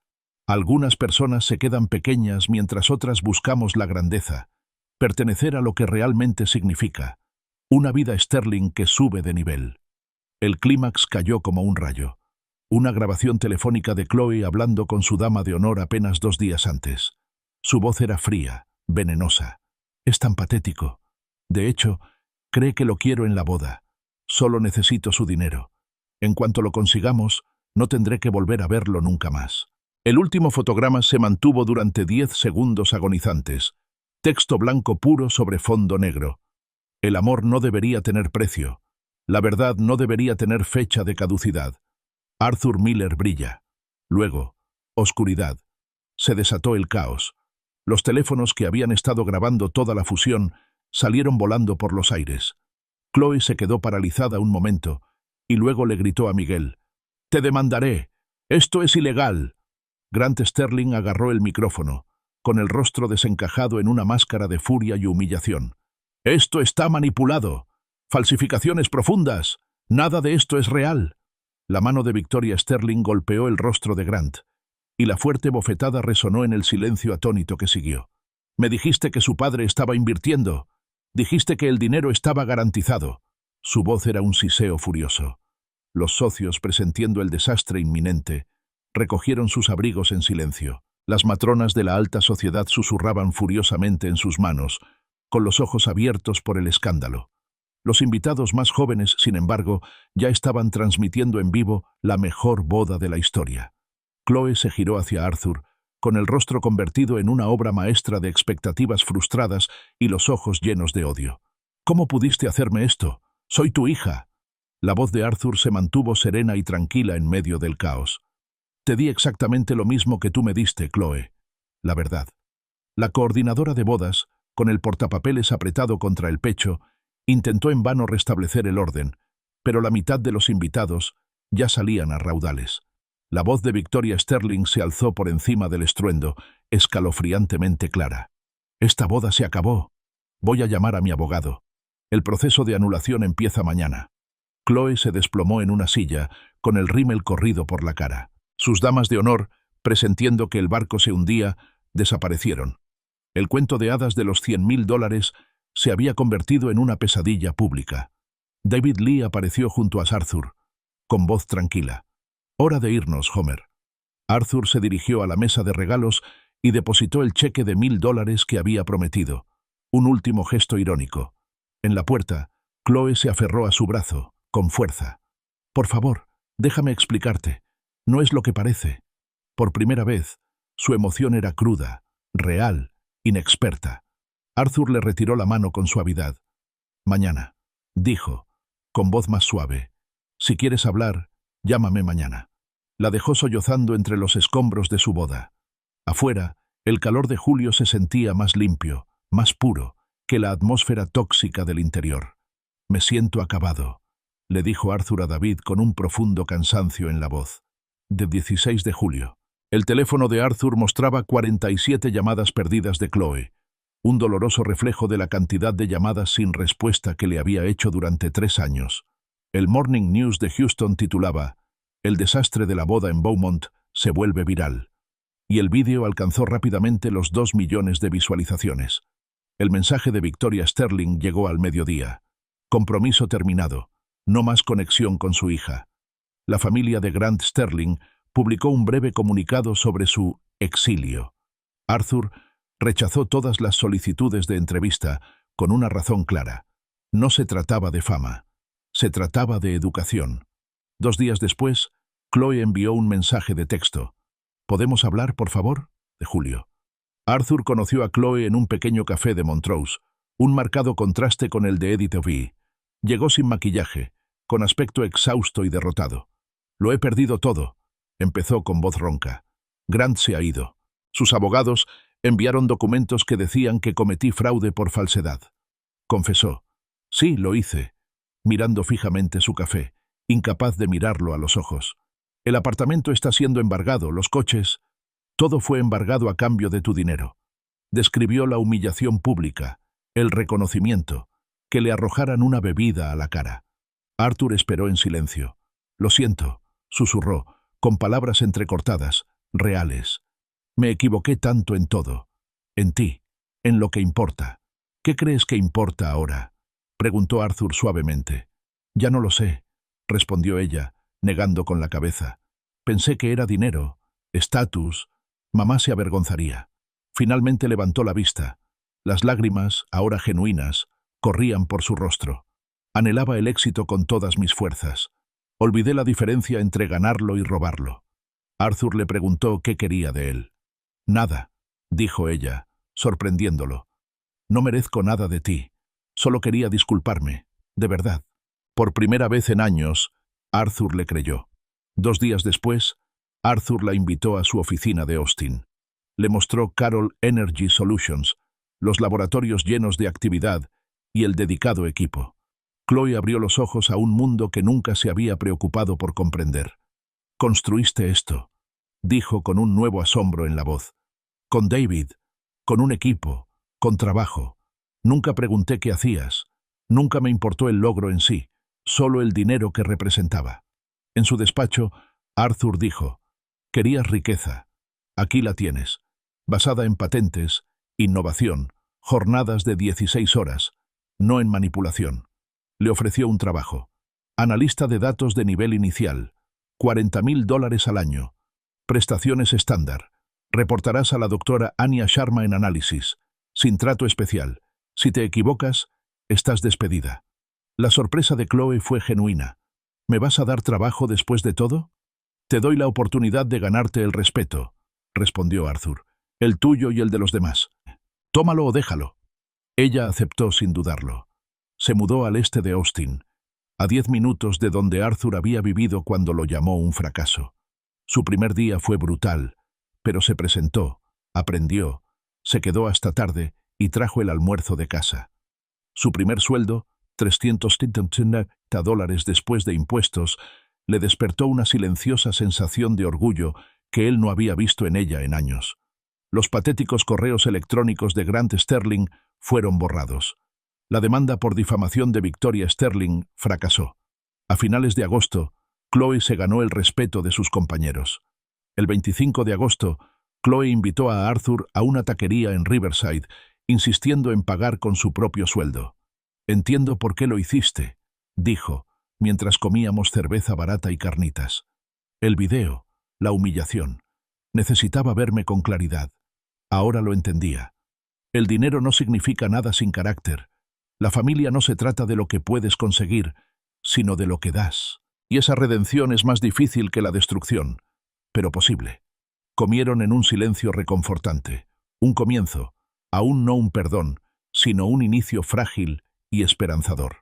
Algunas personas se quedan pequeñas mientras otras buscamos la grandeza, pertenecer a lo que realmente significa, una vida Sterling que sube de nivel. El clímax cayó como un rayo. Una grabación telefónica de Chloe hablando con su dama de honor apenas 2 días antes. Su voz era fría, venenosa. Es tan patético. De hecho, cree que lo quiero en la boda. Solo necesito su dinero. En cuanto lo consigamos, no tendré que volver a verlo nunca más. El último fotograma se mantuvo durante 10 segundos agonizantes. Texto blanco puro sobre fondo negro. El amor no debería tener precio. La verdad no debería tener fecha de caducidad. Arthur Miller brilla. Luego, oscuridad. Se desató el caos. Los teléfonos que habían estado grabando toda la fusión salieron volando por los aires. Chloe se quedó paralizada un momento y luego le gritó a Miguel: «Te demandaré. Esto es ilegal». Grant Sterling agarró el micrófono, con el rostro desencajado en una máscara de furia y humillación. «Esto está manipulado. Falsificaciones profundas. Nada de esto es real». La mano de Victoria Sterling golpeó el rostro de Grant, y la fuerte bofetada resonó en el silencio atónito que siguió. «Me dijiste que su padre estaba invirtiendo. Dijiste que el dinero estaba garantizado». Su voz era un siseo furioso. Los socios, presintiendo el desastre inminente, recogieron sus abrigos en silencio. Las matronas de la alta sociedad susurraban furiosamente en sus manos, con los ojos abiertos por el escándalo. Los invitados más jóvenes, sin embargo, ya estaban transmitiendo en vivo la mejor boda de la historia. Chloe se giró hacia Arthur, con el rostro convertido en una obra maestra de expectativas frustradas y los ojos llenos de odio. «¿Cómo pudiste hacerme esto? Soy tu hija». La voz de Arthur se mantuvo serena y tranquila en medio del caos. «Te di exactamente lo mismo que tú me diste, Chloe. La verdad». La coordinadora de bodas, con el portapapeles apretado contra el pecho, intentó en vano restablecer el orden, pero la mitad de los invitados, ya salían a raudales. La voz de Victoria Sterling se alzó por encima del estruendo, escalofriantemente clara. «Esta boda se acabó. Voy a llamar a mi abogado. El proceso de anulación empieza mañana». Chloe se desplomó en una silla, con el rímel corrido por la cara. Sus damas de honor, presentiendo que el barco se hundía, desaparecieron. El cuento de hadas de los $100.000 se había convertido en una pesadilla pública. David Lee apareció junto a Arthur, con voz tranquila. «Hora de irnos, Homer». Arthur se dirigió a la mesa de regalos y depositó el cheque de $1.000 que había prometido. Un último gesto irónico. En la puerta, Chloe se aferró a su brazo, con fuerza. «Por favor, déjame explicarte. No es lo que parece». Por primera vez, su emoción era cruda, real, inexperta. Arthur le retiró la mano con suavidad. «Mañana», dijo, con voz más suave. «Si quieres hablar, llámame mañana». La dejó sollozando entre los escombros de su boda. Afuera, el calor de julio se sentía más limpio, más puro, que la atmósfera tóxica del interior. «Me siento acabado», le dijo Arthur a David con un profundo cansancio en la voz. De 16 de julio. El teléfono de Arthur mostraba 47 llamadas perdidas de Chloe, un doloroso reflejo de la cantidad de llamadas sin respuesta que le había hecho durante 3 años. El Morning News de Houston titulaba «El desastre de la boda en Beaumont se vuelve viral», y el vídeo alcanzó rápidamente los 2 millones de visualizaciones. El mensaje de Victoria Sterling llegó al mediodía. Compromiso terminado. No más conexión con su hija. La familia de Grant Sterling publicó un breve comunicado sobre su exilio. Arthur rechazó todas las solicitudes de entrevista con una razón clara. No se trataba de fama. Se trataba de educación. 2 días después, Chloe envió un mensaje de texto. «¿Podemos hablar, por favor?», de julio. Arthur conoció a Chloe en un pequeño café de Montrose, un marcado contraste con el de Edith Ovey. Llegó sin maquillaje, con aspecto exhausto y derrotado. «Lo he perdido todo», empezó con voz ronca. «Grant se ha ido. Sus abogados enviaron documentos que decían que cometí fraude por falsedad». Confesó. «Sí, lo hice», mirando fijamente su café, incapaz de mirarlo a los ojos. «El apartamento está siendo embargado, los coches. Todo fue embargado a cambio de tu dinero». Describió la humillación pública, el reconocimiento, que le arrojaran una bebida a la cara. Arthur esperó en silencio. «Lo siento», susurró, con palabras entrecortadas, reales. «Me equivoqué tanto en todo. En ti, en lo que importa». «¿Qué crees que importa ahora?», preguntó Arthur suavemente. «Ya no lo sé», respondió ella, negando con la cabeza. «Pensé que era dinero, estatus. Mamá se avergonzaría». Finalmente levantó la vista. Las lágrimas, ahora genuinas, corrían por su rostro. «Anhelaba el éxito con todas mis fuerzas. Olvidé la diferencia entre ganarlo y robarlo». Arthur le preguntó qué quería de él. «Nada», dijo ella, sorprendiéndolo. «No merezco nada de ti. Solo quería disculparme, de verdad». Por primera vez en años, Arthur le creyó. 2 días después, Arthur la invitó a su oficina de Austin. Le mostró Carroll Energy Solutions, los laboratorios llenos de actividad y el dedicado equipo. Chloe abrió los ojos a un mundo que nunca se había preocupado por comprender. «Construiste esto», dijo con un nuevo asombro en la voz. «Con David, con un equipo, con trabajo. Nunca pregunté qué hacías. Nunca me importó el logro en sí, solo el dinero que representaba». En su despacho, Arthur dijo: «Querías riqueza. Aquí la tienes. Basada en patentes, innovación, jornadas de 16 horas, no en manipulación». Le ofreció un trabajo. Analista de datos de nivel inicial, $40.000 al año. Prestaciones estándar. Reportarás a la doctora Anya Sharma en análisis, sin trato especial. Si te equivocas, estás despedida. La sorpresa de Chloe fue genuina. «¿Me vas a dar trabajo después de todo?» «Te doy la oportunidad de ganarte el respeto», respondió Arthur. «El tuyo y el de los demás. Tómalo o déjalo». Ella aceptó sin dudarlo. Se mudó al este de Austin, a 10 minutos de donde Arthur había vivido cuando lo llamó un fracaso. Su primer día fue brutal, pero se presentó, aprendió, se quedó hasta tarde y trajo el almuerzo de casa. Su primer sueldo, $350 después de impuestos, le despertó una silenciosa sensación de orgullo que él no había visto en ella en años. Los patéticos correos electrónicos de Grant Sterling fueron borrados. La demanda por difamación de Victoria Sterling fracasó. A finales de agosto, Chloe se ganó el respeto de sus compañeros. El 25 de agosto, Chloe invitó a Arthur a una taquería en Riverside, insistiendo en pagar con su propio sueldo. «Entiendo por qué lo hiciste», dijo, mientras comíamos cerveza barata y carnitas. El video, la humillación. Necesitaba verme con claridad. Ahora lo entendía. El dinero no significa nada sin carácter. La familia no se trata de lo que puedes conseguir, sino de lo que das. Y esa redención es más difícil que la destrucción, pero posible. Comieron en un silencio reconfortante. Un comienzo, aún no un perdón, sino un inicio frágil y esperanzador.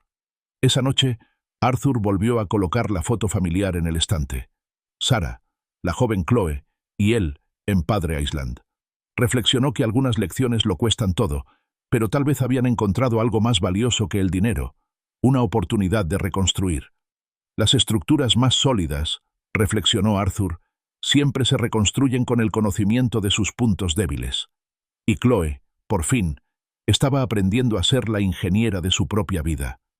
Esa noche, Arthur volvió a colocar la foto familiar en el estante. Sarah, la joven Chloe, y él, en Padre Island. Reflexionó que algunas lecciones lo cuestan todo, pero tal vez habían encontrado algo más valioso que el dinero, una oportunidad de reconstruir. Las estructuras más sólidas, reflexionó Arthur, siempre se reconstruyen con el conocimiento de sus puntos débiles. Y Chloe, por fin, estaba aprendiendo a ser la ingeniera de su propia vida.